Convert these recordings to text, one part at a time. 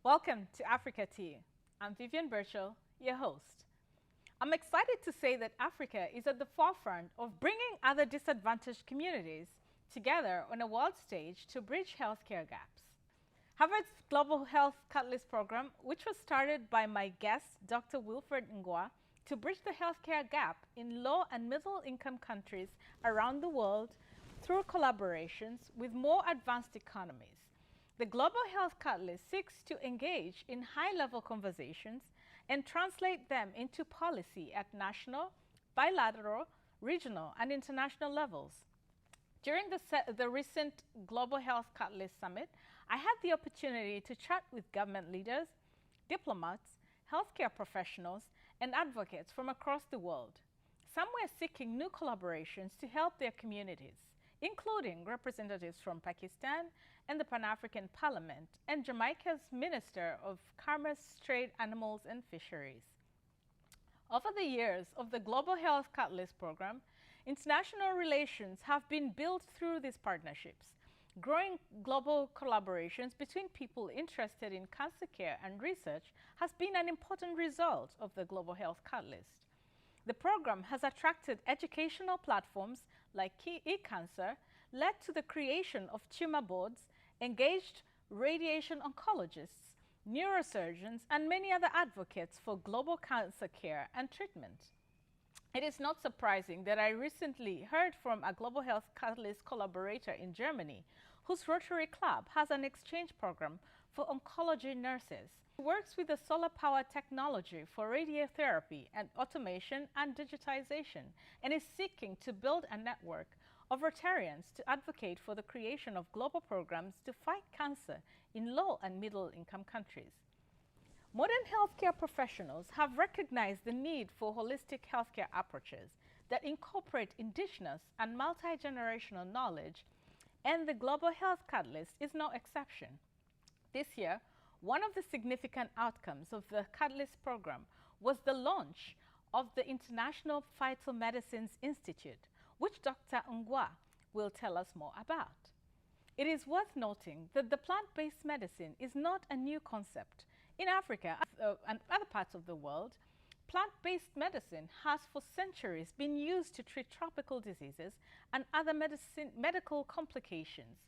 Welcome to Africa to You. I'm Vivian Burchell, your host. I'm excited to say that Africa is at the forefront of bringing other disadvantaged communities together on a world stage to bridge healthcare gaps. Harvard's Global Health Catalyst program, which was started by my guest, Dr. Wilfred Ngwa, to bridge the healthcare gap in low and middle income countries around the world through collaborations with more advanced economies. The Global Health Catalyst seeks to engage in high-level conversations and translate them into policy at national, bilateral, regional, and international levels. During the recent Global Health Catalyst Summit, I had the opportunity to chat with government leaders, diplomats, healthcare professionals, and advocates from across the world. Some were seeking new collaborations to help their communities, including representatives from Pakistan and the Pan-African Parliament and Jamaica's Minister of Commerce, Trade, Animals and Fisheries. Over the years of the Global Health Catalyst program, international relations have been built through these partnerships. Growing global collaborations between people interested in cancer care and research has been an important result of the Global Health Catalyst. The program has attracted educational platforms like eCancer, led to the creation of tumor boards, engaged radiation oncologists, neurosurgeons, and many other advocates for global cancer care and treatment. It is not surprising that I recently heard from a Global Health Catalyst collaborator in Germany, whose Rotary Club has an exchange program for oncology nurses. He works with the solar power technology for radiotherapy and automation and digitization, and is seeking to build a network of Rotarians to advocate for the creation of global programs to fight cancer in low and middle income countries. Modern healthcare professionals have recognized the need for holistic healthcare approaches that incorporate indigenous and multi-generational knowledge, and the Global Health Catalyst is no exception. This year, one of the significant outcomes of the Catalyst program was the launch of the International Phytomedicines Institute, which Dr. Ngwa will tell us more about. It is worth noting that the plant-based medicine is not a new concept. In Africa and other parts of the world, plant-based medicine has for centuries been used to treat tropical diseases and other medical complications.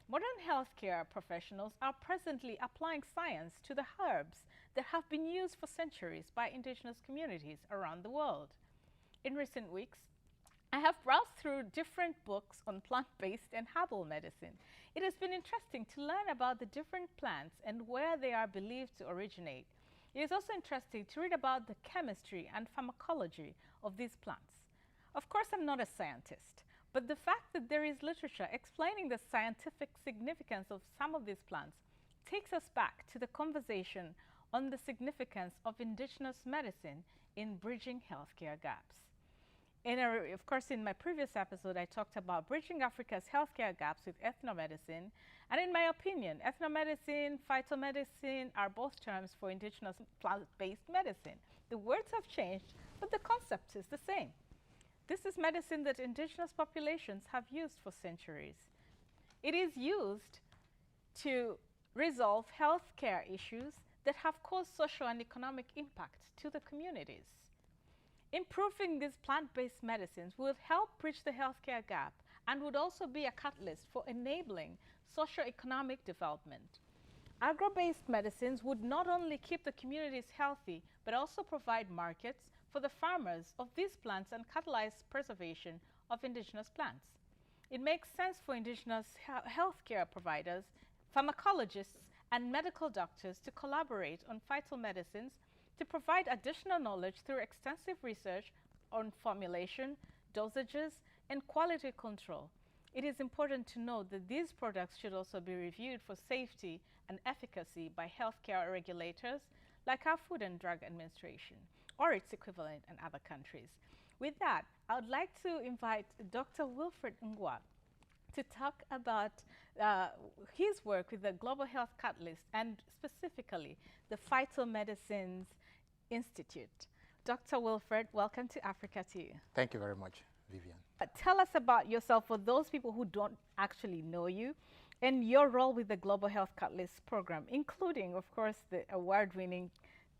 Modern healthcare professionals are presently applying science to the herbs that have been used for centuries by indigenous communities around the world. In recent weeks, I have browsed through different books on plant-based and herbal medicine. It has been interesting to learn about the different plants and where they are believed to originate. It is also interesting to read about the chemistry and pharmacology of these plants. Of course, I'm not a scientist, but the fact that there is literature explaining the scientific significance of some of these plants takes us back to the conversation on the significance of indigenous medicine in bridging healthcare gaps. Of course, in my previous episode, I talked about bridging Africa's healthcare gaps with ethnomedicine. And in my opinion, ethnomedicine, phytomedicine are both terms for indigenous plant-based medicine. The words have changed, but the concept is the same. This is medicine that indigenous populations have used for centuries. It is used to resolve healthcare issues that have caused social and economic impact to the communities. Improving these plant-based medicines would help bridge the healthcare gap and would also be a catalyst for enabling socio-economic development. Agro-based medicines would not only keep the communities healthy, but also provide markets for the farmers of these plants and catalyze preservation of indigenous plants. It makes sense for indigenous healthcare providers, pharmacologists, and medical doctors to collaborate on phytomedicines to provide additional knowledge through extensive research on formulation, dosages, and quality control. It is important to note that these products should also be reviewed for safety and efficacy by healthcare regulators like our Food and Drug Administration or its equivalent in other countries. With that, I would like to invite Dr. Wilfred Ngwa to talk about his work with the Global Health Catalyst and specifically the Phytomedicines Institute. Dr. Wilfred, welcome to Africa to You. Thank you very much, Vivian. Tell us about yourself for those people who don't actually know you. And your role with the Global Health Catalyst program, including, of course, the award-winning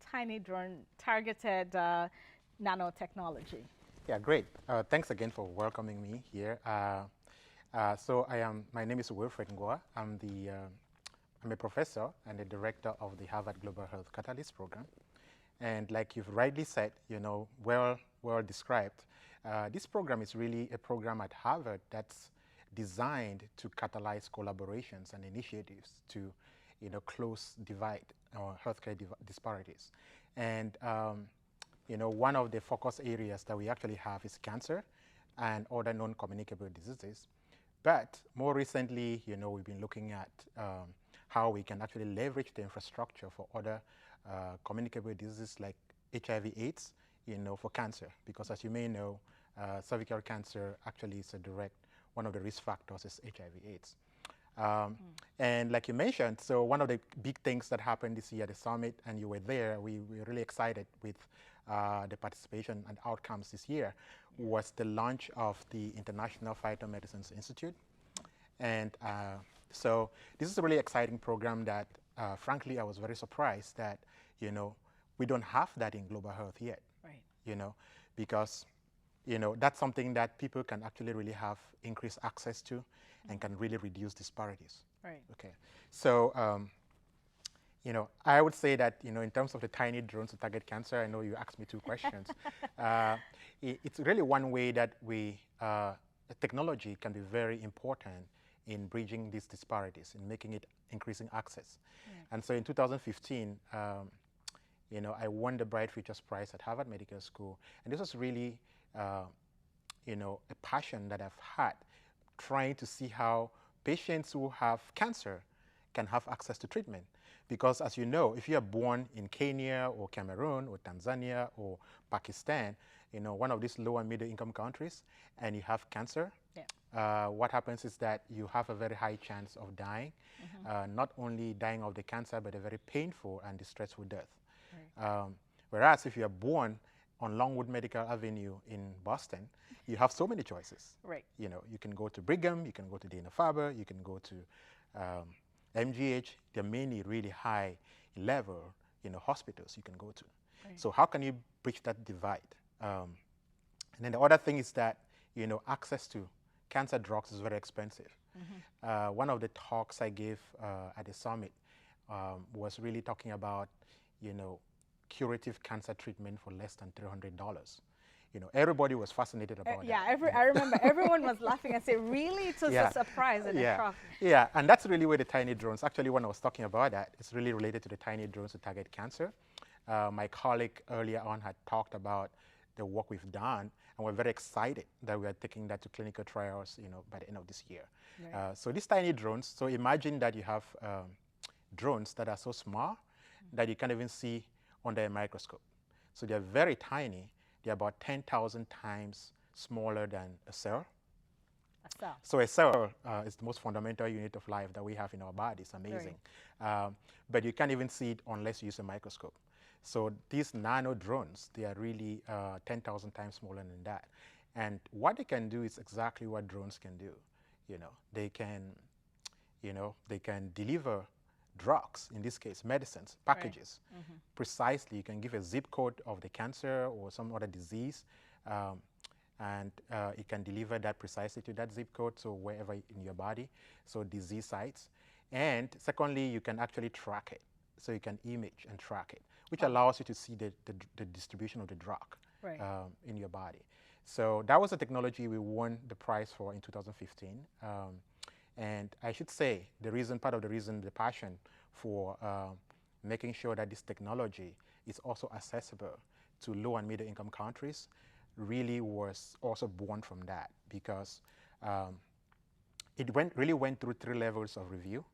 tiny drone targeted nanotechnology. Yeah, great. Thanks again for welcoming me here. My name is Wilfred Ngoa. I'm a professor and a director of the Harvard Global Health Catalyst program. And like you've rightly said, well described, this program is really a program at Harvard that's designed to catalyze collaborations and initiatives to, close divide or healthcare disparities. And one of the focus areas that we actually have is cancer and other non-communicable diseases. But more recently, we've been looking at how we can actually leverage the infrastructure for other communicable diseases like HIV/AIDS, for cancer. Because as you may know, cervical cancer actually is one of the risk factors is HIV/AIDS. And like you mentioned, so one of the big things that happened this year at the summit, and you were there, we were really excited with the participation and outcomes this year, was the launch of the International Phytomedicines Institute. And so this is a really exciting program that, frankly, I was very surprised that, we don't have that in global health yet. Right. Because, that's something that people can actually really have increased access to and can really reduce disparities. Right. Okay. So, I would say that, in terms of the tiny drones to target cancer, I know you asked me two questions. It's really one way that technology can be very important in bridging these disparities, in making it increasing access. Right. And so in 2015, I won the Bright Futures Prize at Harvard Medical School. And this was really, a passion that I've had, trying to see how patients who have cancer can have access to treatment. Because as you know, if you are born in Kenya or Cameroon or Tanzania or Pakistan, one of these low and middle income countries, and you have cancer, what happens is that you have a very high chance of dying, not only dying of the cancer, but a very painful and distressful death. Right. Whereas if you are born on Longwood Medical Avenue in Boston, you have so many choices. Right. You can go to Brigham, you can go to Dana-Farber, you can go to MGH. There are many really high level, hospitals you can go to. Right. So how can you bridge that divide? And then the other thing is that, access to cancer drugs is very expensive. One of the talks I gave at the summit was really talking about, curative cancer treatment for less than $300. Everybody was fascinated about that. I remember everyone was laughing and saying, really? It was a surprise and a shock. Yeah, and that's really where the tiny drones, actually when I was talking about that, it's really related to the tiny drones to target cancer. My colleague earlier on had talked about the work we've done, and we're very excited that we are taking that to clinical trials, by the end of this year. Right. So these tiny drones, so imagine that you have drones that are so small that you can't even see under a microscope. So they're very tiny. They're about 10,000 times smaller than a cell. A cell. So a cell is the most fundamental unit of life that we have in our body. It's amazing. Right. But you can't even see it unless you use a microscope. So these nano drones, they are really 10,000 times smaller than that. And what they can do is exactly what drones can do. They can deliver drugs, in this case, medicines, packages. Right. Precisely, you can give a zip code of the cancer or some other disease, and it can deliver that precisely to that zip code, so wherever in your body, so disease sites. And secondly, you can actually track it. So you can image and track it, which allows you to see the distribution of the drug. Right. In your body. So that was a technology we won the prize for in 2015. And I should say, part of the reason, the passion for making sure that this technology is also accessible to low and middle income countries really was also born from that, because it really went through 3 levels of review.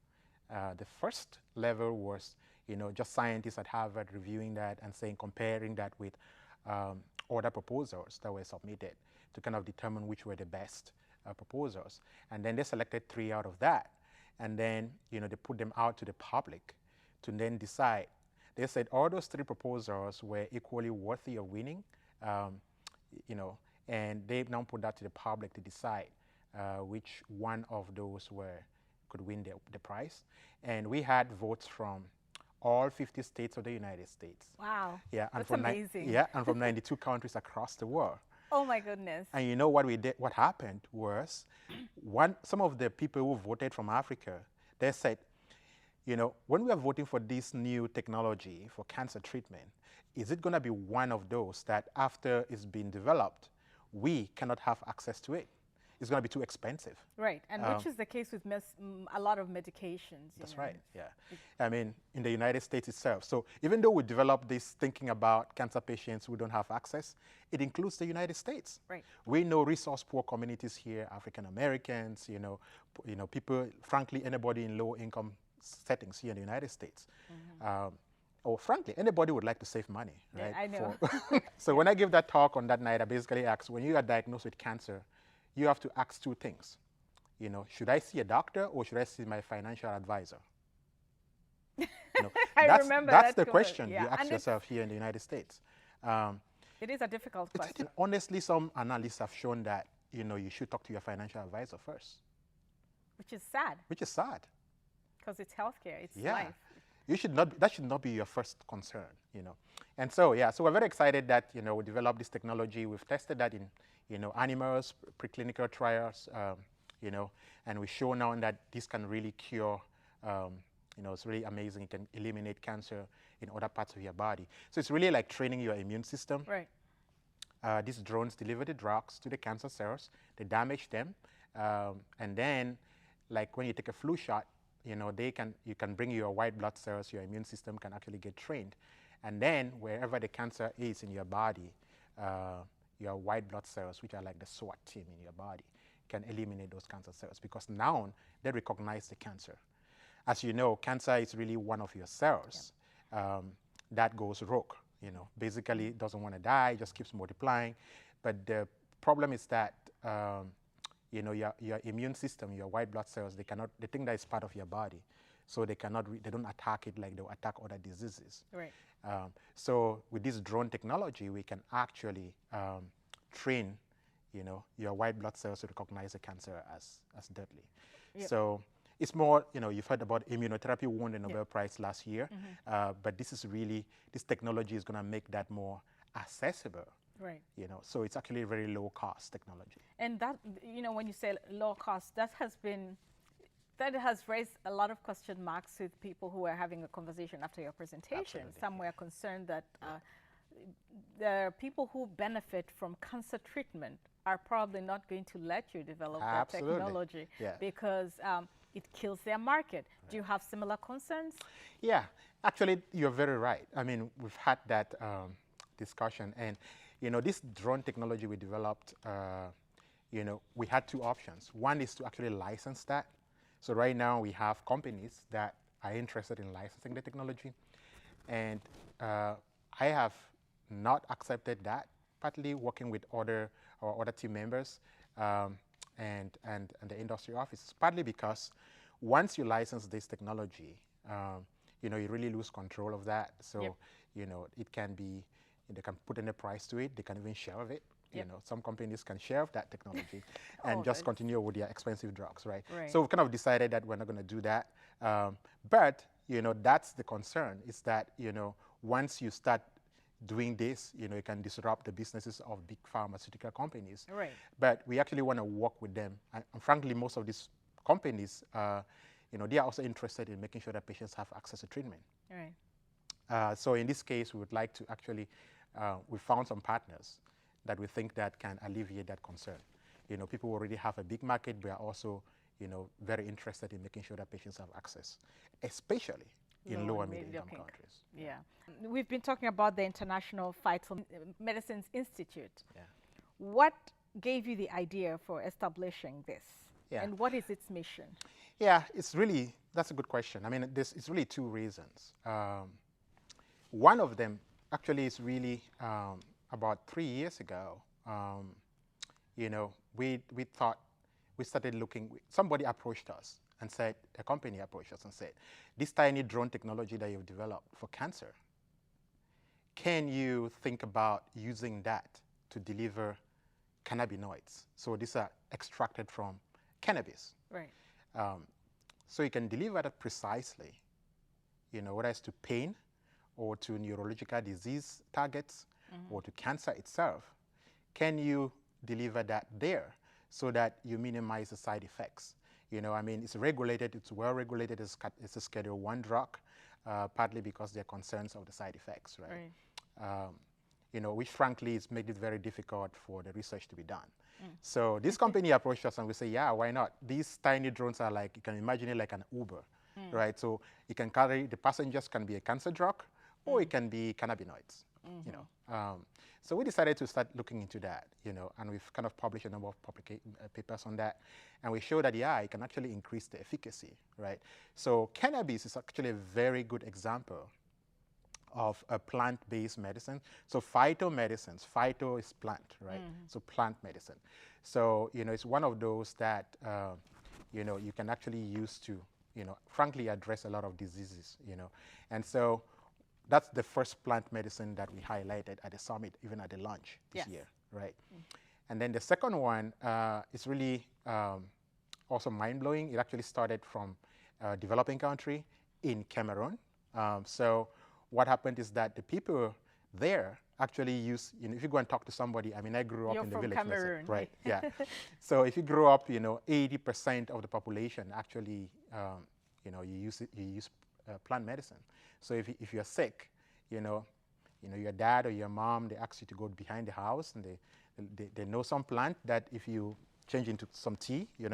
The first level was, just scientists at Harvard reviewing that and comparing that with other proposals that were submitted to kind of determine which were the best proposals. And then they selected 3 out of that. And then, they put them out to the public to then decide. They said all those 3 proposals were equally worthy of winning, and they now put that to the public to decide which one of those were could win the prize. And we had votes from all 50 states of the United States. Wow. Yeah, and That's from amazing. and from 92 countries across the world. Oh my goodness. And you know what we did? What happened was, some of the people who voted from Africa, they said, you know, when we are voting for this new technology for cancer treatment, is it going to be one of those that after it's been developed, we cannot have access to it? It's going to be too expensive. Right, and which is the case with a lot of medications. That's right, yeah. I mean, in the United States itself. So even though we developed this thinking about cancer patients who don't have access, it includes the United States. Right. We know resource-poor communities here, African Americans, you know, people, frankly, anybody in low-income settings here in the United States. Or frankly, anybody would like to save money, right? Yeah, I know. So when I give that talk on that night, I basically asked, when you are diagnosed with cancer, you have to ask two things. You know, should I see a doctor or should I see my financial advisor? You know, I remember that's that the question yeah. you ask yourself here in the United States. It is a difficult question. Honestly, some analysts have shown that, you know, you should talk to your financial advisor first. Which is sad. Which is sad. Because it's healthcare, it's Yeah. life. That should not be your first concern, you know. And so, yeah, so we're very excited that, you know, we developed this technology. We've tested that in, you know, animals, preclinical trials, you know, and we show now that this can really cure, you know, it's really amazing. It can eliminate cancer in other parts of your body. So it's really like training your immune system. Right. These drones deliver the drugs to the cancer cells, they damage them, and then, like when you take a flu shot, you know, you can bring your white blood cells, your immune system can actually get trained. And then wherever the cancer is in your body, your white blood cells, which are like the SWAT team in your body, can eliminate those cancer cells because now they recognize the cancer. As you know, cancer is really one of your cells that goes rogue. You know, basically it doesn't want to die, just keeps multiplying. But the problem is that you know, your immune system, your white blood cells, they think that it's part of your body. So they don't attack it like they'll attack other diseases. Right. So with this drone technology, we can actually train, you know, your white blood cells to recognize the cancer as deadly. Yep. So it's more, you know, you've heard about immunotherapy won the Nobel Prize last year, but this technology is going to make that more accessible. Right. You know, so it's actually a very low cost technology. And that, you know, when you say low cost, that has raised a lot of question marks with people who were having a conversation after your presentation. Absolutely. Some were concerned that the people who benefit from cancer treatment are probably not going to let you develop that technology because it kills their market. Right. Do you have similar concerns? Yeah, actually, you're very right. I mean, we've had that discussion, and you know, this drone technology we developed, you know, we had two options. One is to actually license that. So right now we have companies that are interested in licensing the technology, and I have not accepted that, partly working with other team members and the industry offices, partly because once you license this technology, you know, you really lose control of that. So, you know, it can be, they can put in a price to it, they can even shelve it. You know, some companies can shelve that technology and just continue with their expensive drugs, right? So we've kind of decided that we're not going to do that. But, you know, that's the concern, is that, you know, once you start doing this, you know, you can disrupt the businesses of big pharmaceutical companies. Right. But we actually want to work with them. And frankly, most of these companies, you know, they are also interested in making sure that patients have access to treatment. Right. So in this case, we would like to actually, we found some partners that we think that can alleviate that concern. You know, people already have a big market, but are also, you know, very interested in making sure that patients have access, especially in low and middle-income countries. Yeah. We've been talking about the International Phytomedicines Institute. Yeah. What gave you the idea for establishing this? Yeah. And what is its mission? Yeah, that's a good question. I mean, it's really two reasons. One of them actually is really about 3 years ago, you know, we started looking, somebody approached us and said, a company approached us and said, this tiny drone technology that you've developed for cancer, can you think about using that to deliver cannabinoids? So these are extracted from cannabis. Right. So you can deliver that precisely, whether it's to pain or to neurological disease targets or to cancer itself. Can you deliver that there so that you minimize the side effects? It's regulated, it's well regulated, it's a Schedule 1 drug, partly because there are concerns of the side effects, right? Which frankly has made it very difficult for the research to be done. So this company approached us and we say, yeah, why not? These tiny drones are like, you can imagine it like an Uber, right? So it can carry, the passengers can be a cancer drug or it can be cannabinoids, So we decided to start looking into that, and we've kind of published a number of papers on that. And we show that, yeah, it can actually increase the efficacy, right? So cannabis is actually a very good example of a plant-based medicine. So phytomedicines, phyto is plant, right? So plant medicine. So, it's one of those that, you can actually use to, frankly address a lot of diseases, And so that's the first plant medicine that we highlighted at the summit, even at the launch this year, right? And then the second one is really also mind-blowing. It actually started from a developing country in Cameroon. So what happened is that the people there actually use, if you go and talk to somebody, I grew up in the village, Cameroon, right? Yeah. So if you grow up, 80% of the population actually, you use plant medicine. So if you're sick, your dad or your mom, they ask you to go behind the house and they know some plant that if you change into some tea, you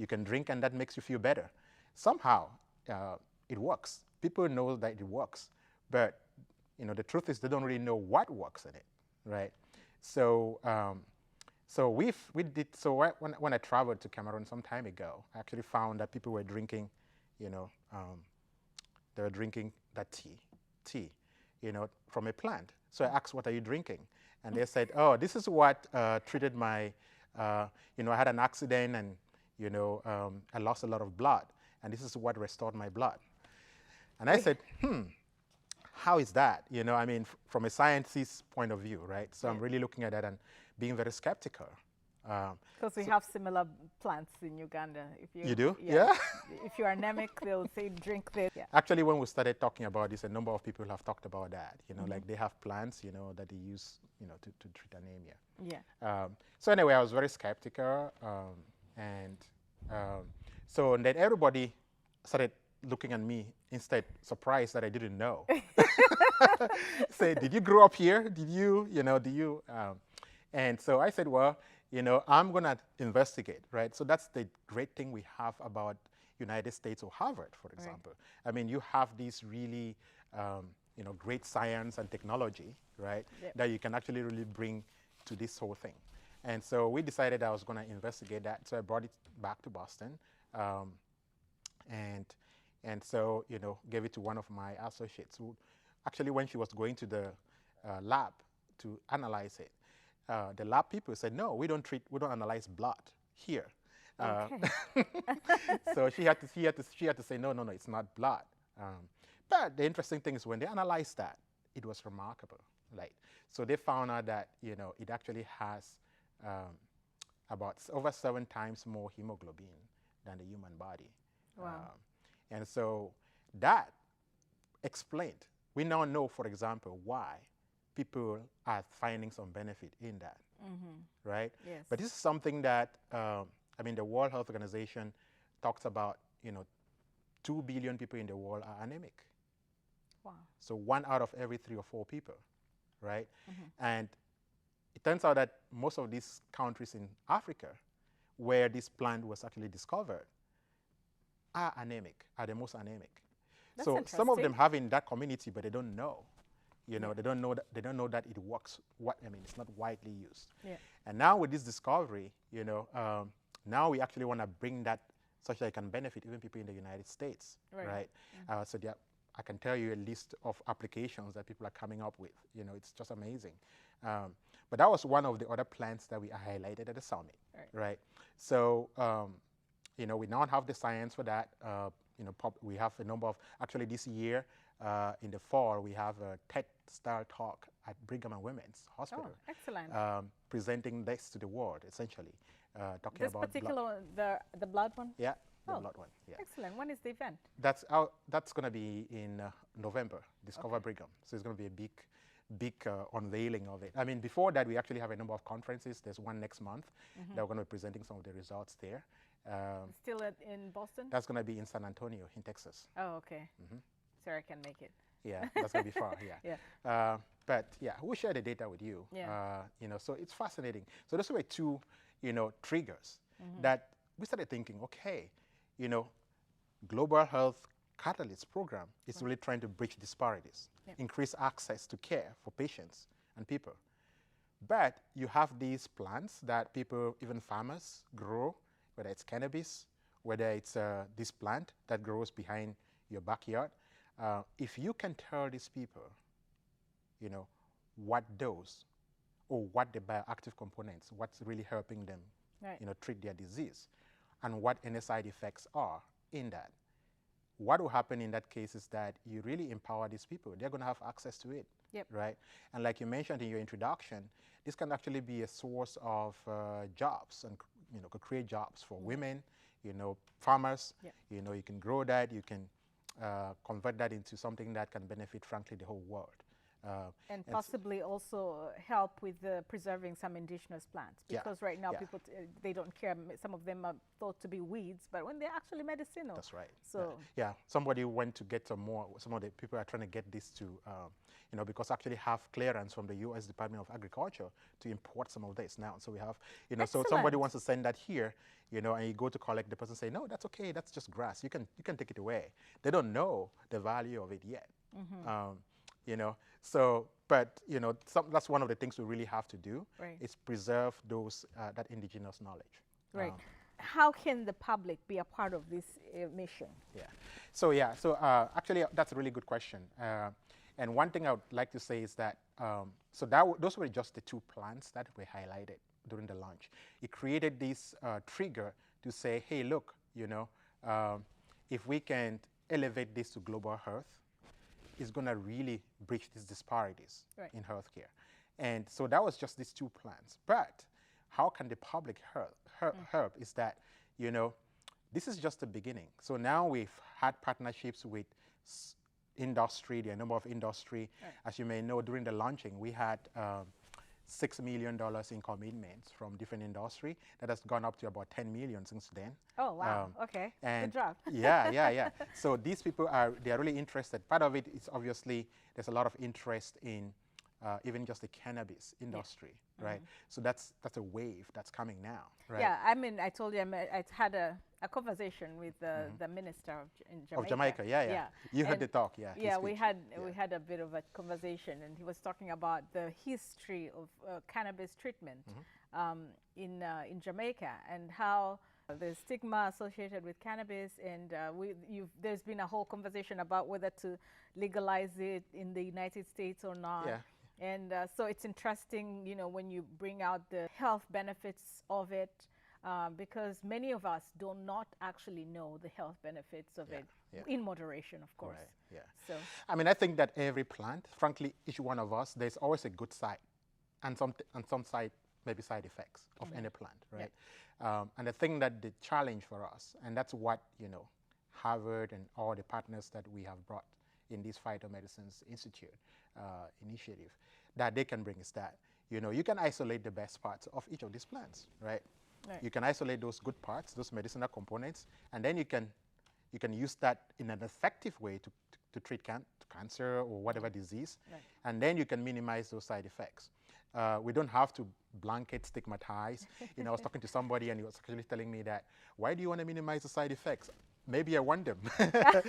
can drink and that makes you feel better. Somehow, it works. People know that it works, but the truth is they don't really know what works in it, right? So when I traveled to Cameroon some time ago, I actually found that people were drinking, they were drinking that tea, from a plant. So I asked, what are you drinking? And they said, oh, this is what treated my, I had an accident and, I lost a lot of blood. And this is what restored my blood. And I said, how is that? From a scientist's point of view, right? So I'm really looking at that and being very skeptical. Because we have similar plants in Uganda. You do? Yeah. If you're anemic, they'll say drink this. Yeah. Actually, when we started talking about this, a number of people have talked about that. Like they have plants, that they use, to treat anemia. Yeah. So anyway, I was very skeptical, so then everybody started looking at me instead, surprised that I didn't know. Say, did you grow up here? Did you, do you? And so I said, well, I'm going to investigate, right? So that's the great thing we have about United States or Harvard, for example. Right. You have these really, great science and technology, right? Yep. That you can actually really bring to this whole thing. And so we decided I was going to investigate that. So I brought it back to Boston. And so, gave it to one of my associates who actually, when she was going to the lab to analyze it, the lab people said, no, we don't analyze blood here. Okay. So she had to say, no, it's not blood. But the interesting thing is when they analyzed that, it was remarkable, right? So they found out that, it actually has about over 7 times more hemoglobin than the human body. Wow. And so that explained. We now know, for example, why people are finding some benefit in that, right? Yes. But this is something that, the World Health Organization talks about, 2 billion people in the world are anemic. Wow. So 1 out of every 3 or 4 people, right? And it turns out that most of these countries in Africa where this plant was actually discovered are the most anemic. That's so some of them have in that community, but they don't know. They don't know that it works. It's not widely used. Yeah. And now with this discovery, now we actually want to bring that such that it can benefit even people in the United States, right? So I can tell you a list of applications that people are coming up with. It's just amazing. But that was one of the other plants that we highlighted at the summit, right? So, we now have the science for that. We have a number of, actually this year, in the fall, we have a TED-style talk at Brigham and Women's Hospital. Oh, excellent. Presenting this to the world, essentially. talking This about particular one, the blood one? Yeah, the Oh, blood one. Yeah. excellent. When is the event? That's going to be in November, Discover Brigham. So it's going to be a big unveiling of it. I mean, before that, we actually have a number of conferences. There's one next month that we're going to be presenting some of the results there. Still in Boston? That's going to be in San Antonio, in Texas. Oh, okay. Sorry, I can make it. Yeah, that's going to be far. Yeah. Yeah. But yeah, we'll share the data with you. Yeah. So it's fascinating. So those were two, triggers that we started thinking. Okay, Global Health Catalyst program is really trying to bridge disparities, increase access to care for patients and people. But you have these plants that people, even farmers, grow, whether it's cannabis, whether it's this plant that grows behind your backyard. If you can tell these people, what dose or what the bioactive components, what's really helping them, treat their disease, and what any side effects are in that, what will happen in that case is that you really empower these people. They're going to have access to it, right? And like you mentioned in your introduction, this can actually be a source of jobs and could create jobs for women, farmers. You can grow that, you can convert that into something that can benefit, frankly, the whole world. And possibly also help with preserving some indigenous plants, because right now people, they don't care. Some of them are thought to be weeds, but when they're actually medicinal. That's right. So somebody went to get some more. Some of the people are trying to get this to, because actually have clearance from the U.S. Department of Agriculture to import some of this now. So we have, so somebody wants to send that here, and you go to collect, the person say, no, that's okay, that's just grass. You can take it away. They don't know the value of it yet. So, but that's one of the things we really have to do is preserve those that indigenous knowledge. Right. How can the public be a part of this mission? So actually, that's a really good question. And one thing I would like to say is that those were just the two plans that were highlighted during the launch. It created this trigger to say, hey, look, if we can elevate this to global health, is going to really bridge these disparities in healthcare. And so that was just these two plans. But how can the public help is that, this is just the beginning. So now we've had partnerships with industry, there are a number of industry. As you may know, during the launching, we had $6 million in commitments from different industry. That has gone up to about 10 million since then. Oh, wow. Okay. And good job. Yeah. So these people they are really interested. Part of it is obviously there's a lot of interest in even just the cannabis industry, right? So that's a wave that's coming now, right? Yeah, I mean, I told you I had a conversation with the minister in Jamaica. Of Jamaica, yeah. You heard the talk, Yeah, we had a bit of a conversation, and he was talking about the history of cannabis treatment in Jamaica, and how the stigma associated with cannabis, and there's been a whole conversation about whether to legalize it in the United States or not. Yeah. And so it's interesting, when you bring out the health benefits of it, because many of us do not actually know the health benefits of it, in moderation, of course. Right. So, I mean, I think that every plant, frankly, each one of us, there's always a good side, and some side, maybe side effects of any plant, right? And the thing that the challenge for us, and that's what Harvard and all the partners that we have brought in this Phytomedicines Institute initiative, that they can bring is that, you can isolate the best parts of each of these plants, right? You can isolate those good parts, those medicinal components, and then you can use that in an effective way to treat cancer or whatever disease, and then you can minimize those side effects. We don't have to blanket stigmatize. I was talking to somebody and he was actually telling me that, why do you want to minimize the side effects? Maybe I want them. But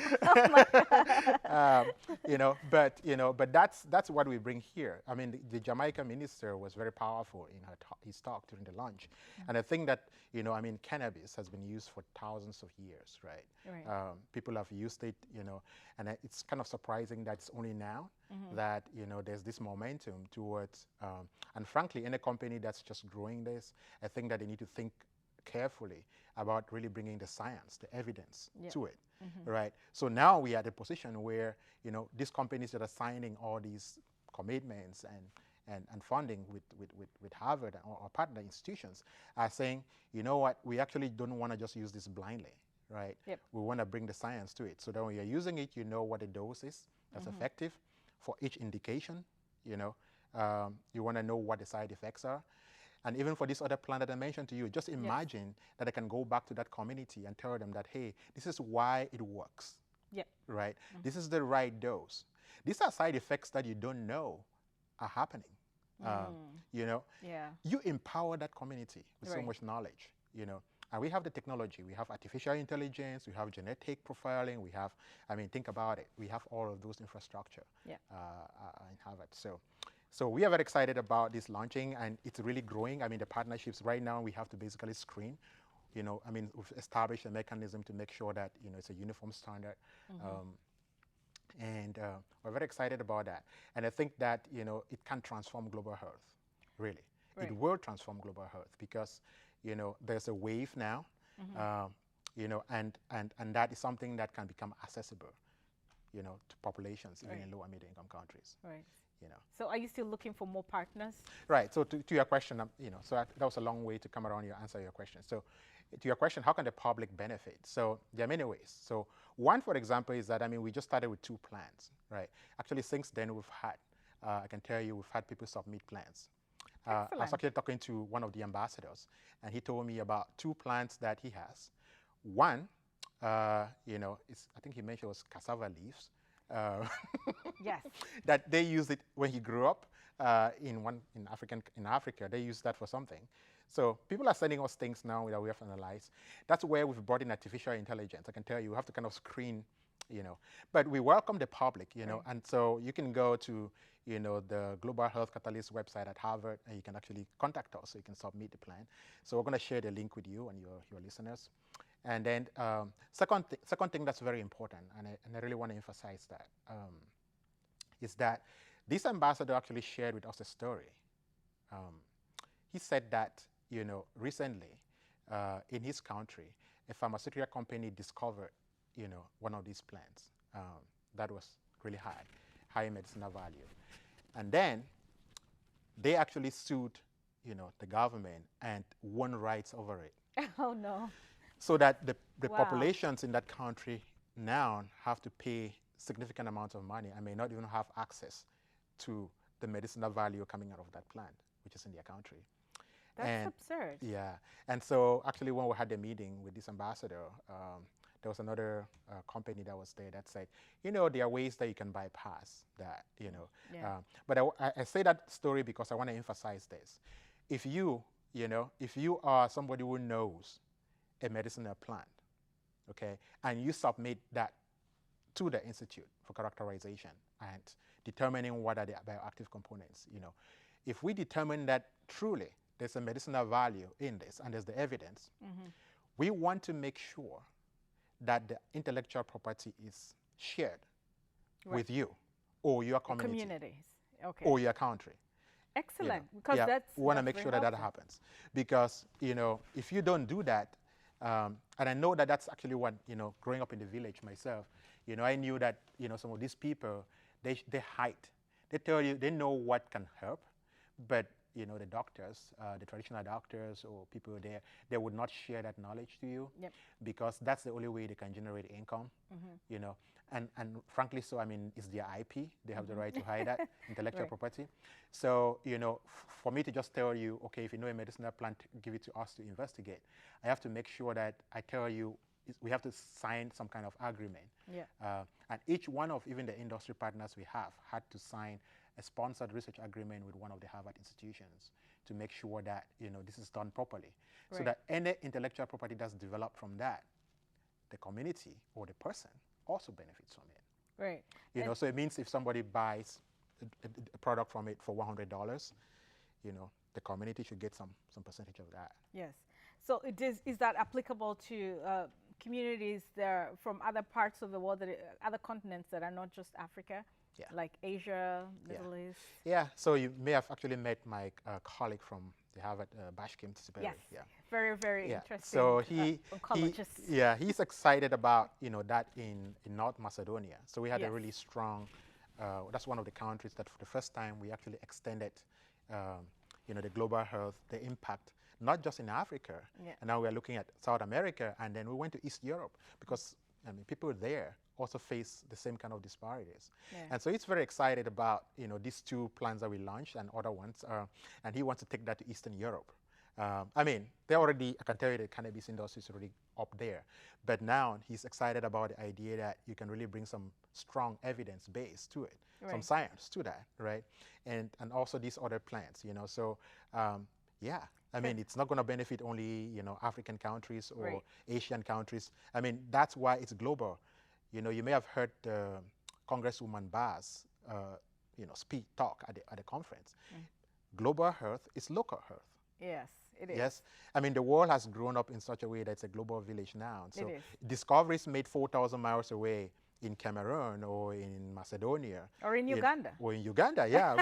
that's what we bring here. I mean, the Jamaica minister was very powerful in his talk during the launch. And I think that, cannabis has been used for thousands of years, right? People have used it, and it's kind of surprising that it's only now that, there's this momentum towards, and frankly, any company that's just growing this, I think that they need to think carefully about really bringing the science, the evidence to it, right? So now we are at a position where, these companies that are signing all these commitments and funding with Harvard or partner institutions are saying, you know what, we actually don't want to just use this blindly, right? Yep. We want to bring the science to it. So that when you're using it, you know what the dose is that's effective for each indication, you know. You want to know what the side effects are. And even for this other plant that I mentioned to you, just imagine that I can go back to that community and tell them that, hey, this is why it works, right? This is the right dose. These are side effects that you don't know are happening. You know, you empower that community with so much knowledge, you know. And we have the technology. We have artificial intelligence. We have genetic profiling. We have, I mean, think about it. We have all of those infrastructure in Harvard. So we are very excited about this launching, and it's really growing. I mean, the partnerships right now, we have to basically screen. You know, I mean, we've established a mechanism to make sure that, you know, it's a uniform standard. And we're very excited about that. And I think that, you know, it can transform global health, really. It will transform global health because, you know, there's a wave now, you know, and that is something that can become accessible, you know, to populations, even in low and middle income countries. You know. So are you still looking for more partners? Right. So to your question, you know, so that was a long way to come around your answer your question. So to your question, how can the public benefit? So there are many ways. So one, for example, is that, I mean, we just started with 2 plants, right? Actually, since then we've had, I can tell you, we've had people submit plants. I was actually talking to one of the ambassadors, and he told me about 2 plants that he has. One, you know, I think he mentioned it was cassava leaves. That they used it when he grew up in Africa. They use that for something. So people are sending us things now that we have to analyze. That's where we've brought in artificial intelligence. I can tell you, we have to kind of screen, you know. But we welcome the public, you know. And so you can go to, you know, the Global Health Catalyst website at Harvard, and you can actually contact us so you can submit the plan. So we're going to share the link with you and your listeners. And then second thing that's very important, and I really want to emphasize that, is that this ambassador actually shared with us a story. He said that, you know, recently in his country, a pharmaceutical company discovered, you know, one of these plants that was really high medicinal value. And then they actually sued, you know, the government and won rights over it. Oh, no. So that the populations in that country now have to pay significant amounts of money and may not even have access to the medicinal value coming out of that plant, which is in their country. That's absurd. Yeah. And so actually when we had the meeting with this ambassador, there was another company that was there that said, you know, there are ways that you can bypass that, you know. But I say that story because I want to emphasize this. If you are somebody who knows a medicinal plant, okay, and you submit that to the institute for characterization and determining what are the bioactive components, you know, if we determine that truly there's a medicinal value in this and there's the evidence, we want to make sure that the intellectual property is shared with you or your community or your country. Excellent. You know, because we want to make sure that happens. Because, you know, if you don't do that, and I know that that's actually what, you know, growing up in the village myself, you know, I knew that, you know, some of these people, they hide. They tell you, they know what can help, but, you know, the doctors, the traditional doctors or people there, they would not share that knowledge to you because that's the only way they can generate income, you know. And frankly, so, I mean, it's their IP. They have the right to hide that intellectual property. So, you know, for me to just tell you, okay, if you know a medicinal plant, give it to us to investigate. I have to make sure that I tell you, we have to sign some kind of agreement. And each one of even the industry partners we have had to sign a sponsored research agreement with one of the Harvard institutions to make sure that, you know, this is done properly. So that any intellectual property that's developed from that, the community or the person also benefits from it. You know, so it means if somebody buys a product from it for $100, you know, the community should get some percentage of that. Yes. So is that applicable to communities there from other parts of the world, other continents that are not just Africa, like Asia, Middle East? Yeah. So you may have actually met my colleague from the Harvard Bashkim. Yes. Very, very interesting. So he's excited about, you know, that in North Macedonia. So we had a really strong. That's one of the countries that for the first time we actually extended the global health, the impact, not just in Africa. Yeah. And now we're looking at South America, and then we went to East Europe because people there also face the same kind of disparities. Yeah. And so he's very excited about these two plans that we launched and other ones, and he wants to take that to Eastern Europe. They already, I can tell you the cannabis industry is already up there. But now he's excited about the idea that you can really bring some strong evidence base to it, right. some science to that, right? And also these other plants, So, it's not going to benefit only, African countries or right. Asian countries. That's why it's global. You may have heard Congresswoman Bass, talk at the conference. Global health is local health. Yes, it is. Yes, the world has grown up in such a way that it's a global village now. So it is. discoveries made 4,000 miles away in Cameroon or in Macedonia. Or in Uganda. Or in Uganda, yeah.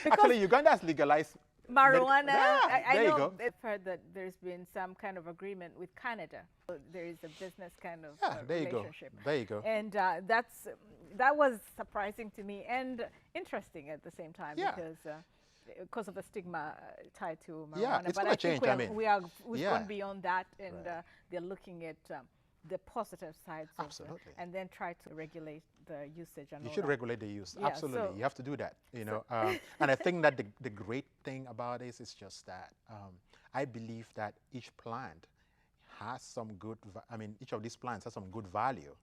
Actually, Uganda has legalized marijuana. There you go. I've heard that there's been some kind of agreement with Canada. So there is a business kind of there relationship. There you go. And that was surprising to me and interesting at the same time because of the stigma tied to marijuana. Yeah, it's but going to change. We've gone beyond that, and right. They're looking at the positive sides. Absolutely. And then try to regulate the usage. And you all should that. regulate the use. Yeah, Absolutely. so you have to do that. And I think that the great thing about this is just that I believe that each plant has some good, each of these plants has some good value.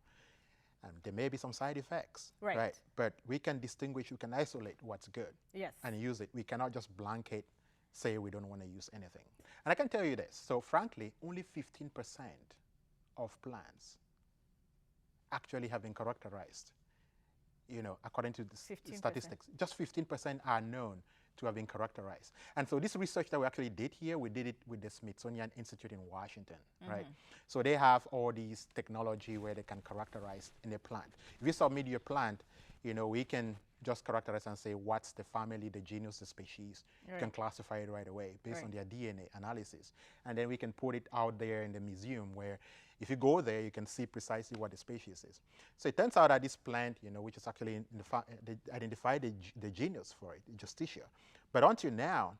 And there may be some side effects, right? But we can distinguish, we can isolate what's good, yes, and use it. We cannot just blanket say we don't want to use anything. And I can tell you this. So frankly, only 15% of plants actually have been characterized. According to the statistics, just 15% are known to have been characterized. And so this research that we actually did here, we did it with the Smithsonian Institute in Washington, right? So they have all these technology where they can characterize in a plant. If you submit your plant, we can just characterize and say what's the family, the genus, the species. Right. You can classify it right away based right. on their DNA analysis. And then we can put it out there in the museum where if you go there, you can see precisely what the species is. So it turns out that this plant, which is actually, they identified the genus for it, Justicia. But until now,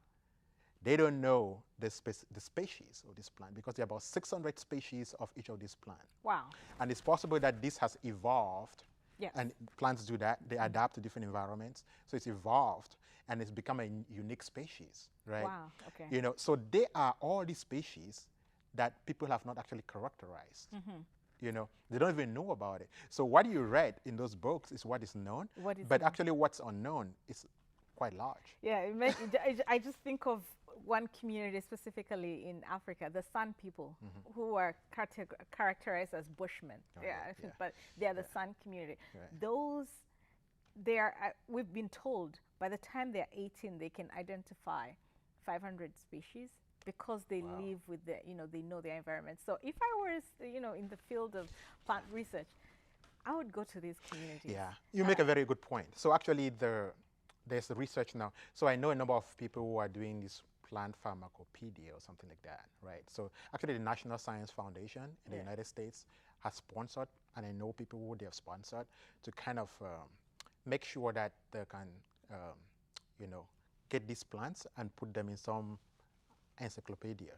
they don't know the species of this plant because there are about 600 species of each of these plants. Wow. And it's possible that this has evolved. Yes. And plants do that. They adapt to different environments. So it's evolved and it's become a unique species, right? Wow, okay. So there are all these species that people have not actually characterized. They don't even know about it. So what you read in those books is what is known, but actually what's unknown is quite large. Yeah, I just think of one community specifically in Africa, the San people, who are characterized as Bushmen. But they are the San community. Right. We've been told by the time they're 18, they can identify 500 species because they live with they know their environment. So if I was, in the field of plant research, I would go to these communities. Yeah, you make a very good point. So actually there's research now. So I know a number of people who are doing this plant pharmacopedia or something like that, right? So actually the National Science Foundation in the United States has sponsored, and I know people who they have sponsored to kind of make sure that they can, get these plants and put them in some encyclopedia,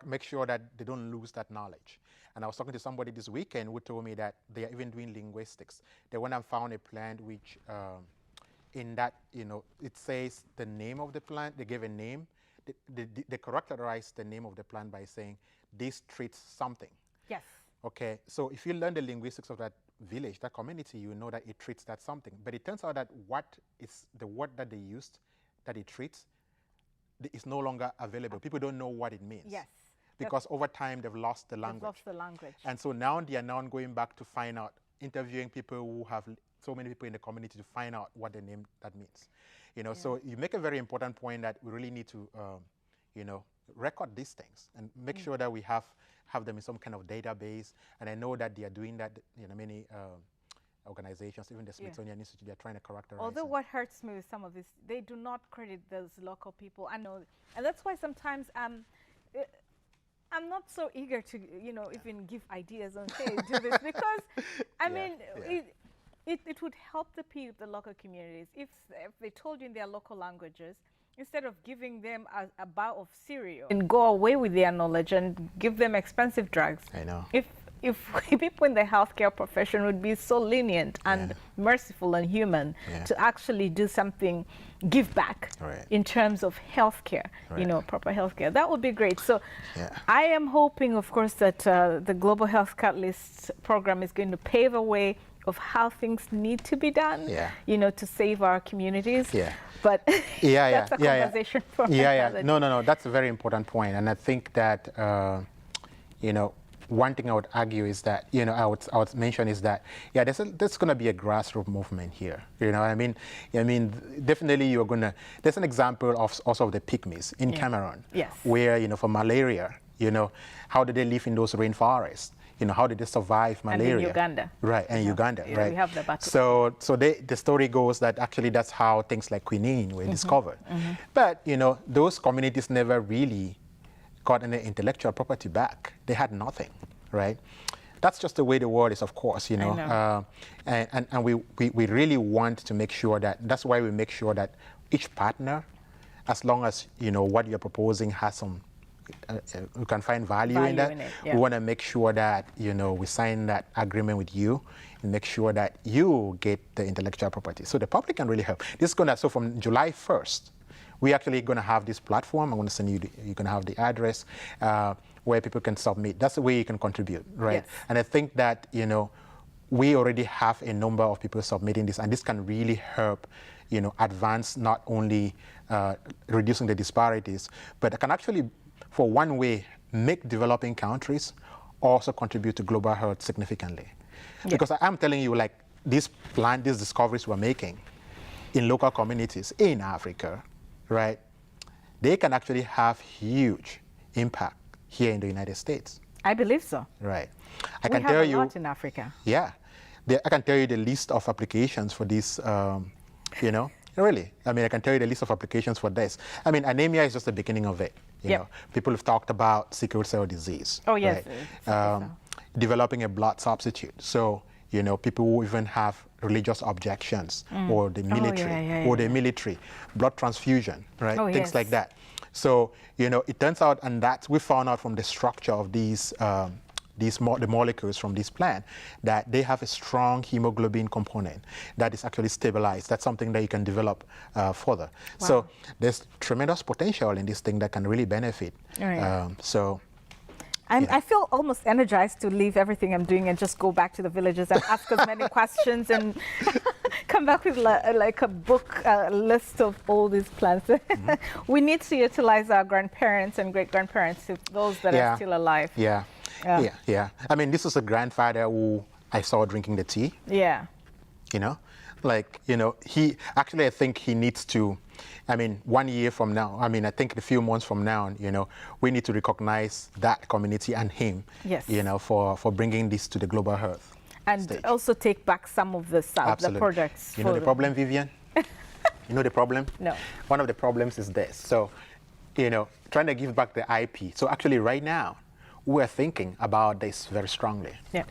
make sure that they don't lose that knowledge. And I was talking to somebody this weekend who told me that they are even doing linguistics. They went and found a plant which in that, it says the name of the plant, they gave a name, they characterized the name of the plant by saying, this treats something. Yes. Okay, so if you learn the linguistics of that village, that community, you know that it treats that something. But it turns out that what is the word that they used, that it treats, is no longer available. People don't know what it means. Yes. Because over time, they've lost the language. They've lost the language. And so now they are now going back to find out, interviewing people who have so many people in the community to find out what the name that means. So you make a very important point that we really need to, record these things and make sure that we have them in some kind of database. And I know that they are doing that, many organizations, even the Smithsonian Institute, they're trying to characterize. Although what hurts me with some of this, they do not credit those local people. I know, and that's why sometimes I'm not so eager to, even give ideas on, hey, do this, because, it would help the local communities if they told you in their local languages, instead of giving them a bowl of cereal and go away with their knowledge and give them expensive drugs. I know. If people in the healthcare profession would be so lenient and merciful and human to actually do something, give back in terms of healthcare, proper healthcare, that would be great. So I am hoping, of course, that the Global Health Catalyst program is going to pave a way of how things need to be done, to save our communities. But that's a conversation for another day. No, that's a very important point. And I think that, one thing I would argue is that, I would mention is that, there's going to be a grassroots movement here. You know what I mean? Definitely there's an example of also of the pygmies in Cameroon, where, for malaria, how did they live in those rainforests? How did they survive malaria? And in Uganda. Right, and Uganda, right. We have the battle. So the story goes that actually that's how things like quinine were discovered. But, those communities never really got any intellectual property back. They had nothing, right? That's just the way the world is, of course, and we really want to make sure that's why we make sure that each partner, as long as, what you're proposing has some, we can find value in that. We want to make sure that, we sign that agreement with you and make sure that you get the intellectual property. So the public can really help. This is going to, so from July 1st, we're actually going to have this platform. I'm going to send you, you're going to have the address where people can submit. That's the way you can contribute, right? And I think that, we already have a number of people submitting this, and this can really help, advance not only reducing the disparities, but it can actually, for one way, make developing countries also contribute to global health significantly. Because I'm telling you, like, these discoveries we're making in local communities in Africa, right, they can actually have huge impact here in the United States. I believe so. Right. We have a lot in Africa. Yeah. I can tell you the list of applications for this, really. I can tell you the list of applications for this. Anemia is just the beginning of it. You know, people have talked about sickle cell disease. Oh, yes. Right? Developing a blood substitute. So, people who even have religious objections or the military, blood transfusion, right? Things like that. So, it turns out, and that we found out from the structure of the molecules from this plant, that they have a strong hemoglobin component that is actually stabilized. That's something that you can develop further. Wow. So there's tremendous potential in this thing that can really benefit. I feel almost energized to leave everything I'm doing and just go back to the villages and ask as many questions and come back with like a book list of all these plants. We need to utilize our grandparents and great-grandparents, those that are still alive. Yeah. This is a grandfather who I saw drinking the tea. Yeah. He actually, I think he needs to, 1 year from now, I think a few months from now, we need to recognize that community and him, for bringing this to the global health stage. Also take back some of the projects. You know the problem, Vivian? You know the problem? No. One of the problems is this. So, trying to give back the IP. So actually right now, we're thinking about this very strongly. Yeah.